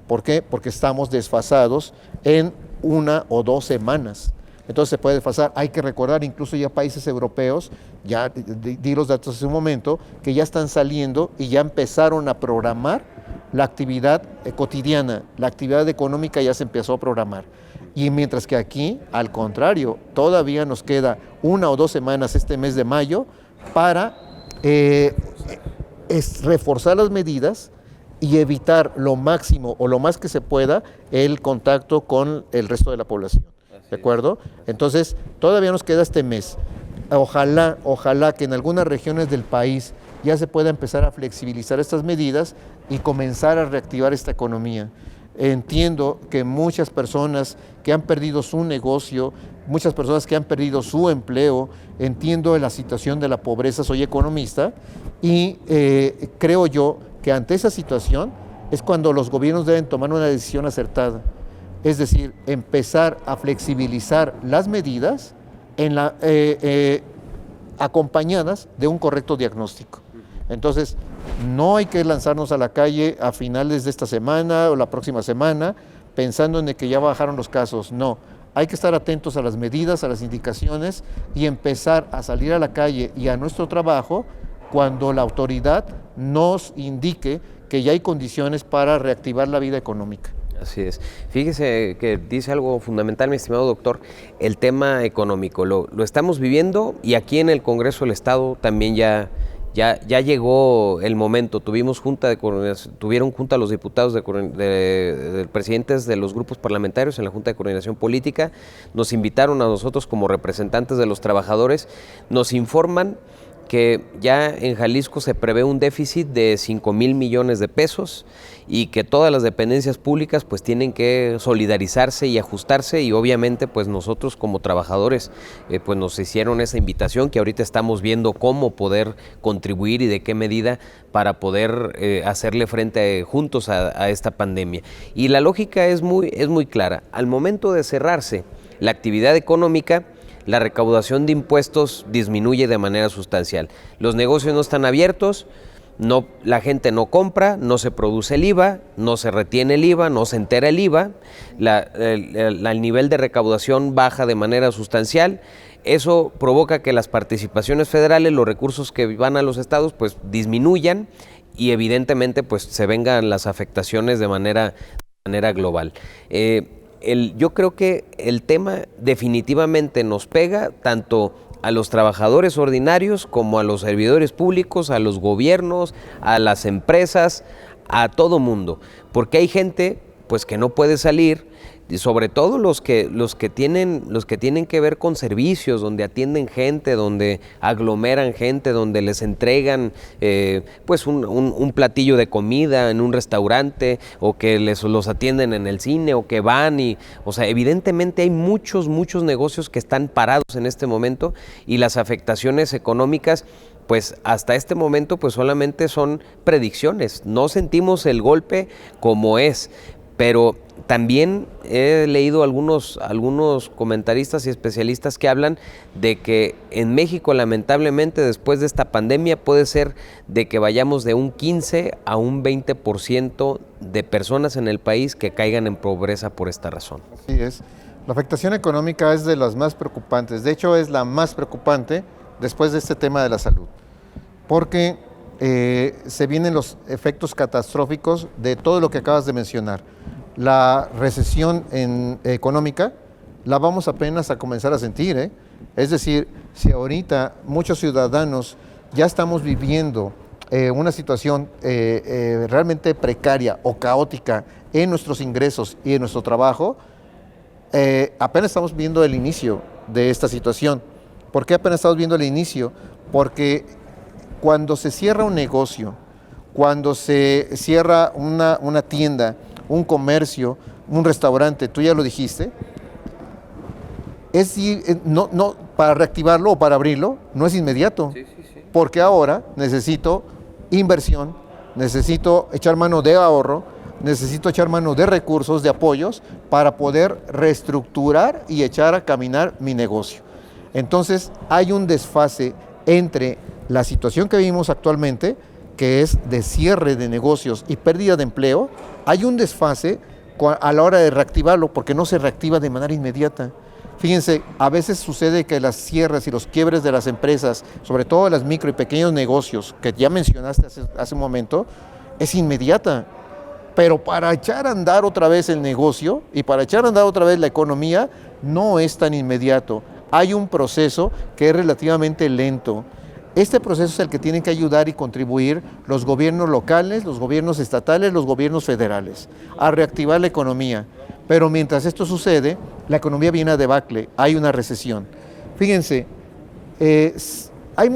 ¿Por qué? Porque estamos desfasados en 1 o 2 semanas. entonces se puede desfasar. Hay que recordar, incluso ya países europeos, ya di los datos hace un momento, que ya están saliendo y ya empezaron a programar la actividad cotidiana, la actividad económica ya se empezó a programar. Y mientras que aquí, al contrario, todavía nos queda 1 o 2 semanas este mes de mayo para reforzar las medidas y evitar lo máximo o lo más que se pueda el contacto con el resto de la población. ¿De acuerdo? Entonces, todavía nos queda este mes. Ojalá que en algunas regiones del país ya se pueda empezar a flexibilizar estas medidas y comenzar a reactivar esta economía. Entiendo que muchas personas que han perdido su negocio, muchas personas que han perdido su empleo, entiendo la situación de la pobreza, soy economista, y creo yo que ante esa situación es cuando los gobiernos deben tomar una decisión acertada. Es decir, empezar a flexibilizar las medidas acompañadas de un correcto diagnóstico. Entonces, no hay que lanzarnos a la calle a finales de esta semana o la próxima semana pensando en que ya bajaron los casos. No, hay que estar atentos a las medidas, a las indicaciones y empezar a salir a la calle y a nuestro trabajo cuando la autoridad nos indique que ya hay condiciones para reactivar la vida económica.
Así es. Fíjese que dice algo fundamental, mi estimado doctor, el tema económico. Lo estamos viviendo y aquí en el Congreso del Estado también ya llegó el momento. Tuvieron junta los diputados de presidentes de los grupos parlamentarios en la Junta de Coordinación Política. Nos invitaron a nosotros como representantes de los trabajadores. Nos informan que ya en Jalisco se prevé un déficit de 5,000 millones de pesos y que todas las dependencias públicas pues tienen que solidarizarse y ajustarse, y obviamente pues nosotros como trabajadores pues nos hicieron esa invitación que ahorita estamos viendo cómo poder contribuir y de qué medida para poder hacerle frente juntos a esta pandemia. Y la lógica es muy clara. Al momento de cerrarse la actividad económica, la recaudación de impuestos disminuye de manera sustancial. Los negocios no están abiertos, la gente no compra, no se produce el IVA, no se retiene el IVA, no se entera el IVA, el nivel de recaudación baja de manera sustancial. Eso provoca que las participaciones federales, los recursos que van a los estados, pues disminuyan y evidentemente pues se vengan las afectaciones de manera global. Yo creo que el tema definitivamente nos pega tanto a los trabajadores ordinarios como a los servidores públicos, a los gobiernos, a las empresas, a todo mundo, porque hay gente pues que no puede salir, y sobre todo los que tienen que ver con servicios, donde atienden gente, donde aglomeran gente, donde les entregan pues un platillo de comida en un restaurante, o que los atienden en el cine, o que van o sea, evidentemente hay muchos negocios que están parados en este momento, y las afectaciones económicas pues hasta este momento pues solamente son predicciones, no sentimos el golpe como es. Pero también he leído algunos comentaristas y especialistas que hablan de que en México, lamentablemente, después de esta pandemia, puede ser de que vayamos de un 15 a un 20% de personas en el país que caigan en pobreza por esta razón.
Así es. La afectación económica es de las más preocupantes. De hecho, es la más preocupante después de este tema de la salud. Porque se vienen los efectos catastróficos de todo lo que acabas de mencionar. La recesión económica la vamos apenas a comenzar a sentir, Es decir, si ahorita muchos ciudadanos ya estamos viviendo una situación realmente precaria o caótica en nuestros ingresos y en nuestro trabajo, apenas estamos viendo el inicio de esta situación. ¿Por qué apenas estamos viendo el inicio? Porque cuando se cierra un negocio, cuando se cierra una tienda, un comercio, un restaurante, tú ya lo dijiste, no, para reactivarlo o para abrirlo no es inmediato, sí. Porque ahora necesito inversión, necesito echar mano de ahorro, necesito echar mano de recursos, de apoyos para poder reestructurar y echar a caminar mi negocio. Entonces hay un desfase entre la situación que vivimos actualmente, que es de cierre de negocios y pérdida de empleo. Hay un desfase a la hora de reactivarlo porque no se reactiva de manera inmediata. Fíjense, a veces sucede que las cierres y los quiebres de las empresas, sobre todo las micro y pequeños negocios, que ya mencionaste hace un momento, es inmediata. Pero para echar a andar otra vez el negocio y para echar a andar otra vez la economía, no es tan inmediato. Hay un proceso que es relativamente lento. Este proceso es el que tienen que ayudar y contribuir los gobiernos locales, los gobiernos estatales, los gobiernos federales, a reactivar la economía. Pero mientras esto sucede, la economía viene a debacle, hay una recesión. Fíjense, hay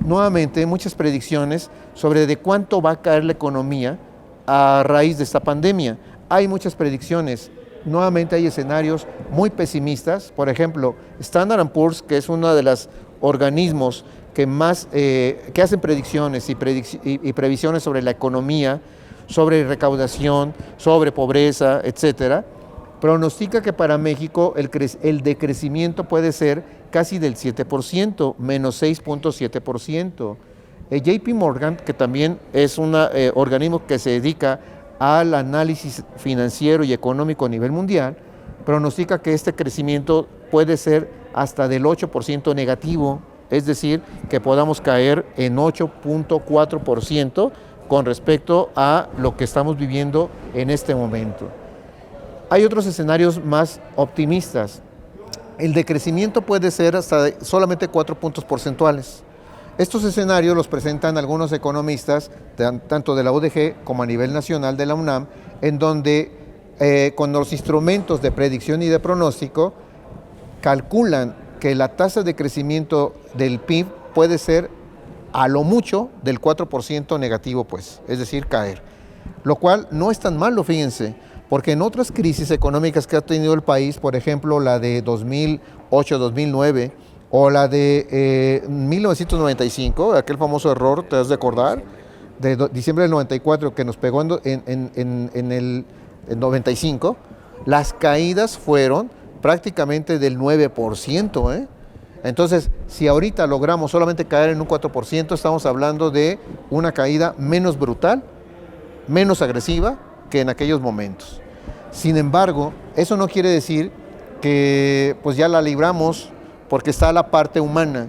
nuevamente, muchas predicciones sobre de cuánto va a caer la economía a raíz de esta pandemia. Hay muchas predicciones. Nuevamente hay escenarios muy pesimistas. Por ejemplo, Standard & Poor's, que es uno de los organismos que hacen predicciones y previsiones sobre la economía, sobre recaudación, sobre pobreza, etcétera, pronostica que para México el decrecimiento puede ser casi del 7%, menos 6.7%. JP Morgan, que también es un organismo que se dedica al análisis financiero y económico a nivel mundial, pronostica que este crecimiento puede ser hasta del 8% negativo, es decir, que podamos caer en 8.4% con respecto a lo que estamos viviendo en este momento. Hay otros escenarios más optimistas. El decrecimiento puede ser hasta solamente 4 puntos porcentuales. Estos escenarios los presentan algunos economistas, tanto de la UDG como a nivel nacional de la UNAM, en donde con los instrumentos de predicción y de pronóstico calculan que la tasa de crecimiento del PIB puede ser a lo mucho del 4% negativo, pues, es decir, caer. Lo cual no es tan malo, fíjense, porque en otras crisis económicas que ha tenido el país, por ejemplo, la de 2008-2009 o la de 1995, aquel famoso error, te has de acordar, de diciembre del 94 que nos pegó en el 95, las caídas fueron prácticamente del 9%, ¿eh? Entonces, si ahorita logramos solamente caer en un 4%, estamos hablando de una caída menos brutal, menos agresiva que en aquellos momentos. Sin embargo, eso no quiere decir que pues ya la libramos, porque está la parte humana,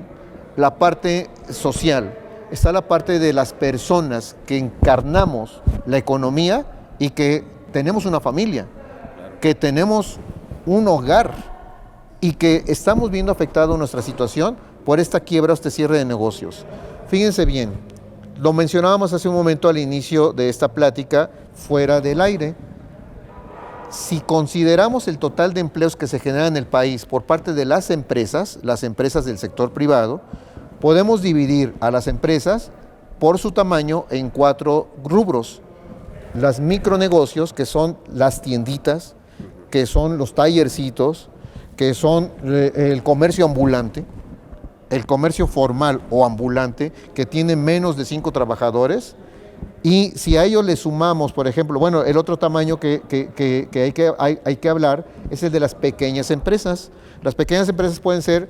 la parte social, está la parte de las personas que encarnamos la economía y que tenemos una familia, que tenemos un hogar y que estamos viendo afectada nuestra situación por esta quiebra o este cierre de negocios. Fíjense bien, lo mencionábamos hace un momento al inicio de esta plática fuera del aire. Si consideramos el total de empleos que se generan en el país por parte de las empresas del sector privado, podemos dividir a las empresas por su tamaño en 4 rubros. Las micronegocios, que son las tienditas, que son los tallercitos, que son el comercio ambulante, el comercio formal o ambulante, que tiene menos de 5 trabajadores, y si a ellos le sumamos, por ejemplo, bueno, el otro tamaño que hay que hablar es el de las pequeñas empresas. Las pequeñas empresas pueden ser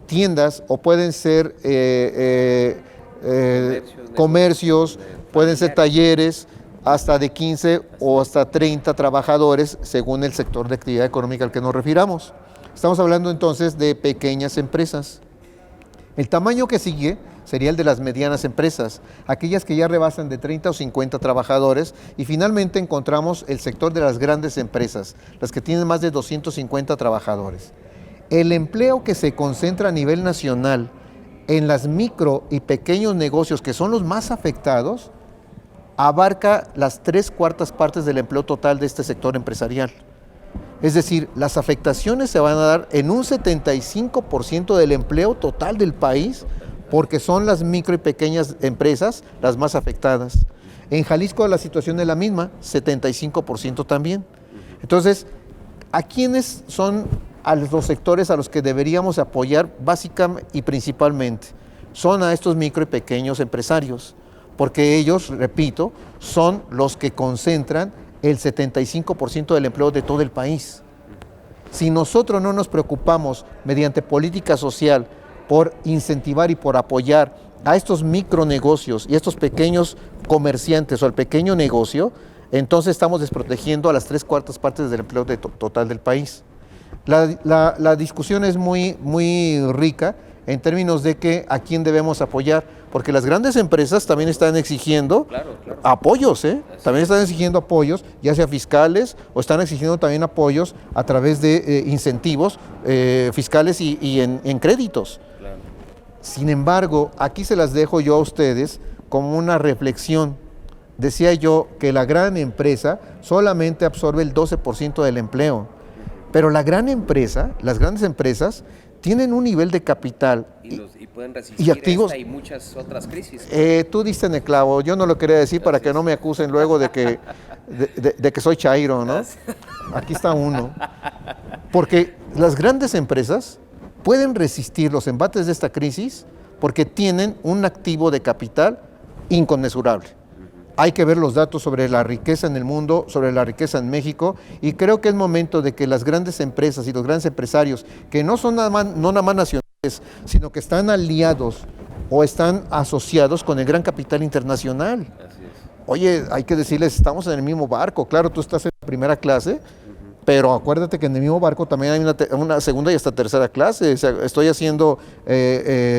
tiendas o pueden ser comercios, pueden ser talleres, hasta de 15 o hasta 30 trabajadores, según el sector de actividad económica al que nos refiramos. Estamos hablando entonces de pequeñas empresas. El tamaño que sigue sería el de las medianas empresas, aquellas que ya rebasan de 30 o 50 trabajadores, y finalmente encontramos el sector de las grandes empresas, las que tienen más de 250 trabajadores. El empleo que se concentra a nivel nacional en las micro y pequeños negocios, que son los más afectados, abarca las 3/4 partes del empleo total de este sector empresarial. Es decir, las afectaciones se van a dar en un 75% del empleo total del país, porque son las micro y pequeñas empresas las más afectadas. En Jalisco la situación es la misma, 75% también. Entonces, ¿a quiénes son a los sectores a los que deberíamos apoyar básicamente y principalmente? Son a estos micro y pequeños empresarios, porque ellos, repito, son los que concentran el 75% del empleo de todo el país. Si nosotros no nos preocupamos mediante política social por incentivar y por apoyar a estos micronegocios y a estos pequeños comerciantes o al pequeño negocio, entonces estamos desprotegiendo a las 3/4 partes del empleo total del país. La discusión es muy rica en términos de que a quién debemos apoyar, porque las grandes empresas también están exigiendo apoyos, también están exigiendo apoyos, ya sea fiscales o están exigiendo también apoyos a través de incentivos fiscales y en créditos. Claro. Sin embargo, aquí se las dejo yo a ustedes como una reflexión. Decía yo que la gran empresa solamente absorbe el 12% del empleo, pero la gran empresa, las grandes empresas, tienen un nivel de capital
y pueden resistir
y activos.
Esta y muchas otras crisis.
Tú diste en el clavo, yo no lo quería decir para que no me acusen luego de que soy chairo, ¿no? Aquí está uno. Porque las grandes empresas pueden resistir los embates de esta crisis porque tienen un activo de capital inconmensurable. Hay que ver los datos sobre la riqueza en el mundo, sobre la riqueza en México, y creo que es momento de que las grandes empresas y los grandes empresarios, que no son nada más nacionales, sino que están aliados o están asociados con el gran capital internacional. Así es. Oye, hay que decirles, estamos en el mismo barco. Claro, tú estás en la primera clase, pero acuérdate que en el mismo barco también hay una segunda y hasta tercera clase. O sea, estoy haciendo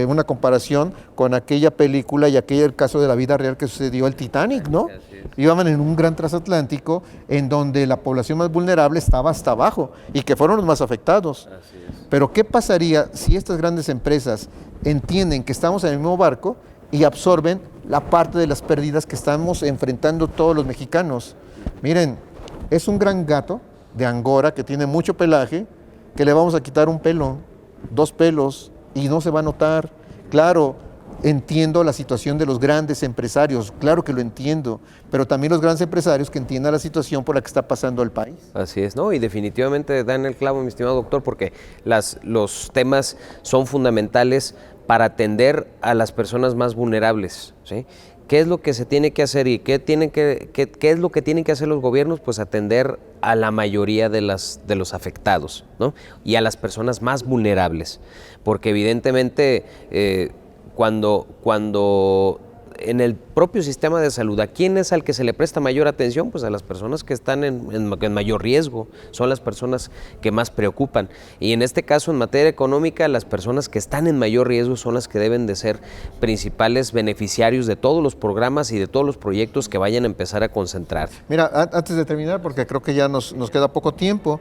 una comparación con aquella película y aquel caso de la vida real que sucedió, el Titanic, ¿no? Iban en un gran transatlántico en donde la población más vulnerable estaba hasta abajo y que fueron los más afectados. Pero ¿qué pasaría si estas grandes empresas entienden que estamos en el mismo barco y absorben la parte de las pérdidas que estamos enfrentando todos los mexicanos? Miren, es un gran gato de Angora que tiene mucho pelaje, que le vamos a quitar un pelo, 2 pelos, y no se va a notar. Claro, entiendo la situación de los grandes empresarios, claro que lo entiendo, pero también los grandes empresarios que entiendan la situación por la que está pasando el país.
Así es, ¿no? Y definitivamente dan el clavo, mi estimado doctor, porque los temas son fundamentales para atender a las personas más vulnerables, ¿sí? ¿Qué es lo que se tiene que hacer y qué es lo que tienen que hacer los gobiernos? Pues atender a la mayoría de los afectados, ¿no? Y a las personas más vulnerables, porque evidentemente cuando en el propio sistema de salud, ¿a quién es al que se le presta mayor atención? Pues a las personas que están en mayor riesgo, son las personas que más preocupan. Y en este caso, en materia económica, las personas que están en mayor riesgo son las que deben de ser principales beneficiarios de todos los programas y de todos los proyectos que vayan a empezar a concentrar.
Mira, antes de terminar, porque creo que ya nos queda poco tiempo,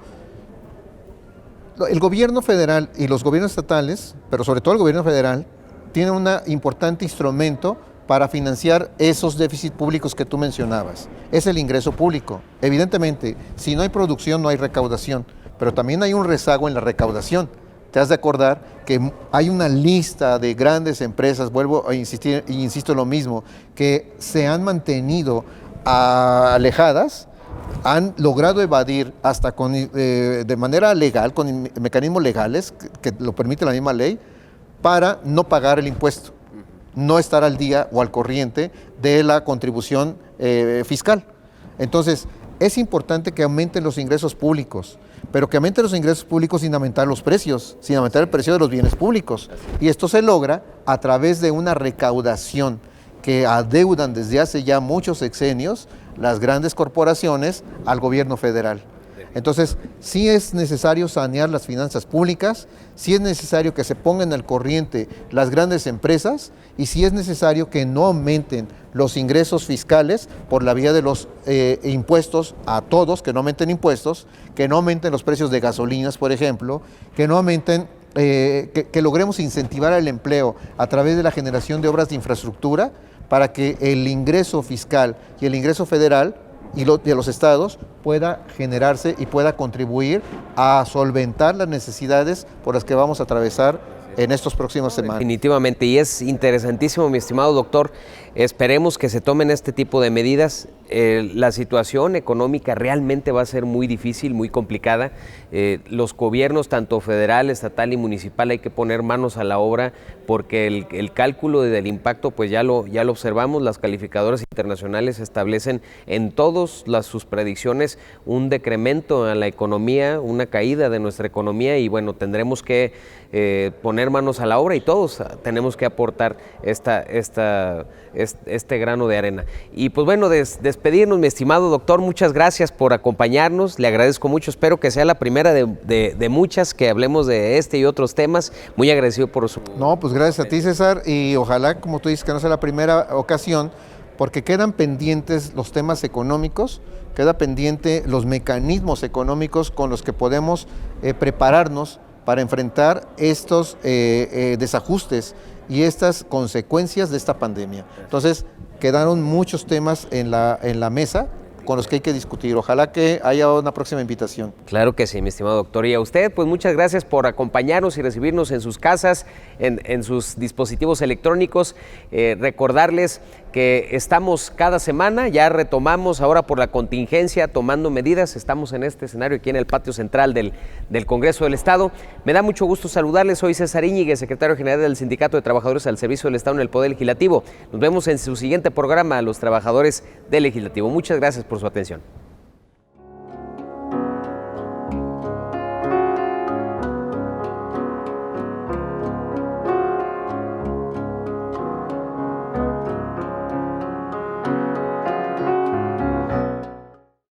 el gobierno federal y los gobiernos estatales, pero sobre todo el gobierno federal, tienen un importante instrumento para financiar esos déficits públicos que tú mencionabas. Es el ingreso público. Evidentemente, si no hay producción, no hay recaudación, pero también hay un rezago en la recaudación. Te has de acordar que hay una lista de grandes empresas, vuelvo a insistir y insisto en lo mismo, que se han mantenido alejadas, han logrado evadir hasta de manera legal, con mecanismos legales que lo permite la misma ley, para no pagar el impuesto, no estar al día o al corriente de la contribución fiscal. Entonces, es importante que aumenten los ingresos públicos, pero que aumenten los ingresos públicos sin aumentar los precios, sin aumentar el precio de los bienes públicos. Y esto se logra a través de una recaudación que adeudan desde hace ya muchos sexenios las grandes corporaciones al gobierno federal. Entonces, sí es necesario sanear las finanzas públicas, sí es necesario que se pongan al corriente las grandes empresas y sí es necesario que no aumenten los ingresos fiscales por la vía de los impuestos a todos, que no aumenten impuestos, que no aumenten los precios de gasolinas, por ejemplo, que no aumenten, que logremos incentivar el empleo a través de la generación de obras de infraestructura para que el ingreso fiscal y el ingreso federal y de los estados pueda generarse y pueda contribuir a solventar las necesidades por las que vamos a atravesar en estas próximas semanas.
Definitivamente, y es interesantísimo, mi estimado doctor. Esperemos que se tomen este tipo de medidas. La situación económica realmente va a ser muy difícil, muy complicada. Los gobiernos, tanto federal, estatal y municipal, hay que poner manos a la obra porque el cálculo del impacto, pues ya lo observamos. Las calificadoras internacionales establecen en todas sus predicciones un decremento en la economía, una caída de nuestra economía y bueno, tendremos que poner manos a la obra y todos tenemos que aportar esta este grano de arena. Y pues bueno, despedirnos, mi estimado doctor, muchas gracias por acompañarnos, le agradezco mucho, espero que sea la primera de muchas que hablemos de este y otros temas. Muy agradecido por su...
No, pues gracias a ti, César, y ojalá, como tú dices, que no sea la primera ocasión, porque quedan pendientes los temas económicos, queda pendiente los mecanismos económicos con los que podemos prepararnos para enfrentar estos desajustes y estas consecuencias de esta pandemia. Entonces, quedaron muchos temas en la mesa con los que hay que discutir. Ojalá que haya una próxima invitación.
Claro que sí, mi estimado doctor. Y a usted, pues muchas gracias por acompañarnos y recibirnos en sus casas, en sus dispositivos electrónicos. Recordarles que estamos cada semana, ya retomamos ahora por la contingencia, tomando medidas. Estamos en este escenario aquí en el patio central del Congreso del Estado. Me da mucho gusto saludarles. Soy César Íñiguez, secretario general del Sindicato de Trabajadores al Servicio del Estado en el Poder Legislativo. Nos vemos en su siguiente programa, Los Trabajadores del Legislativo. Muchas gracias por su atención.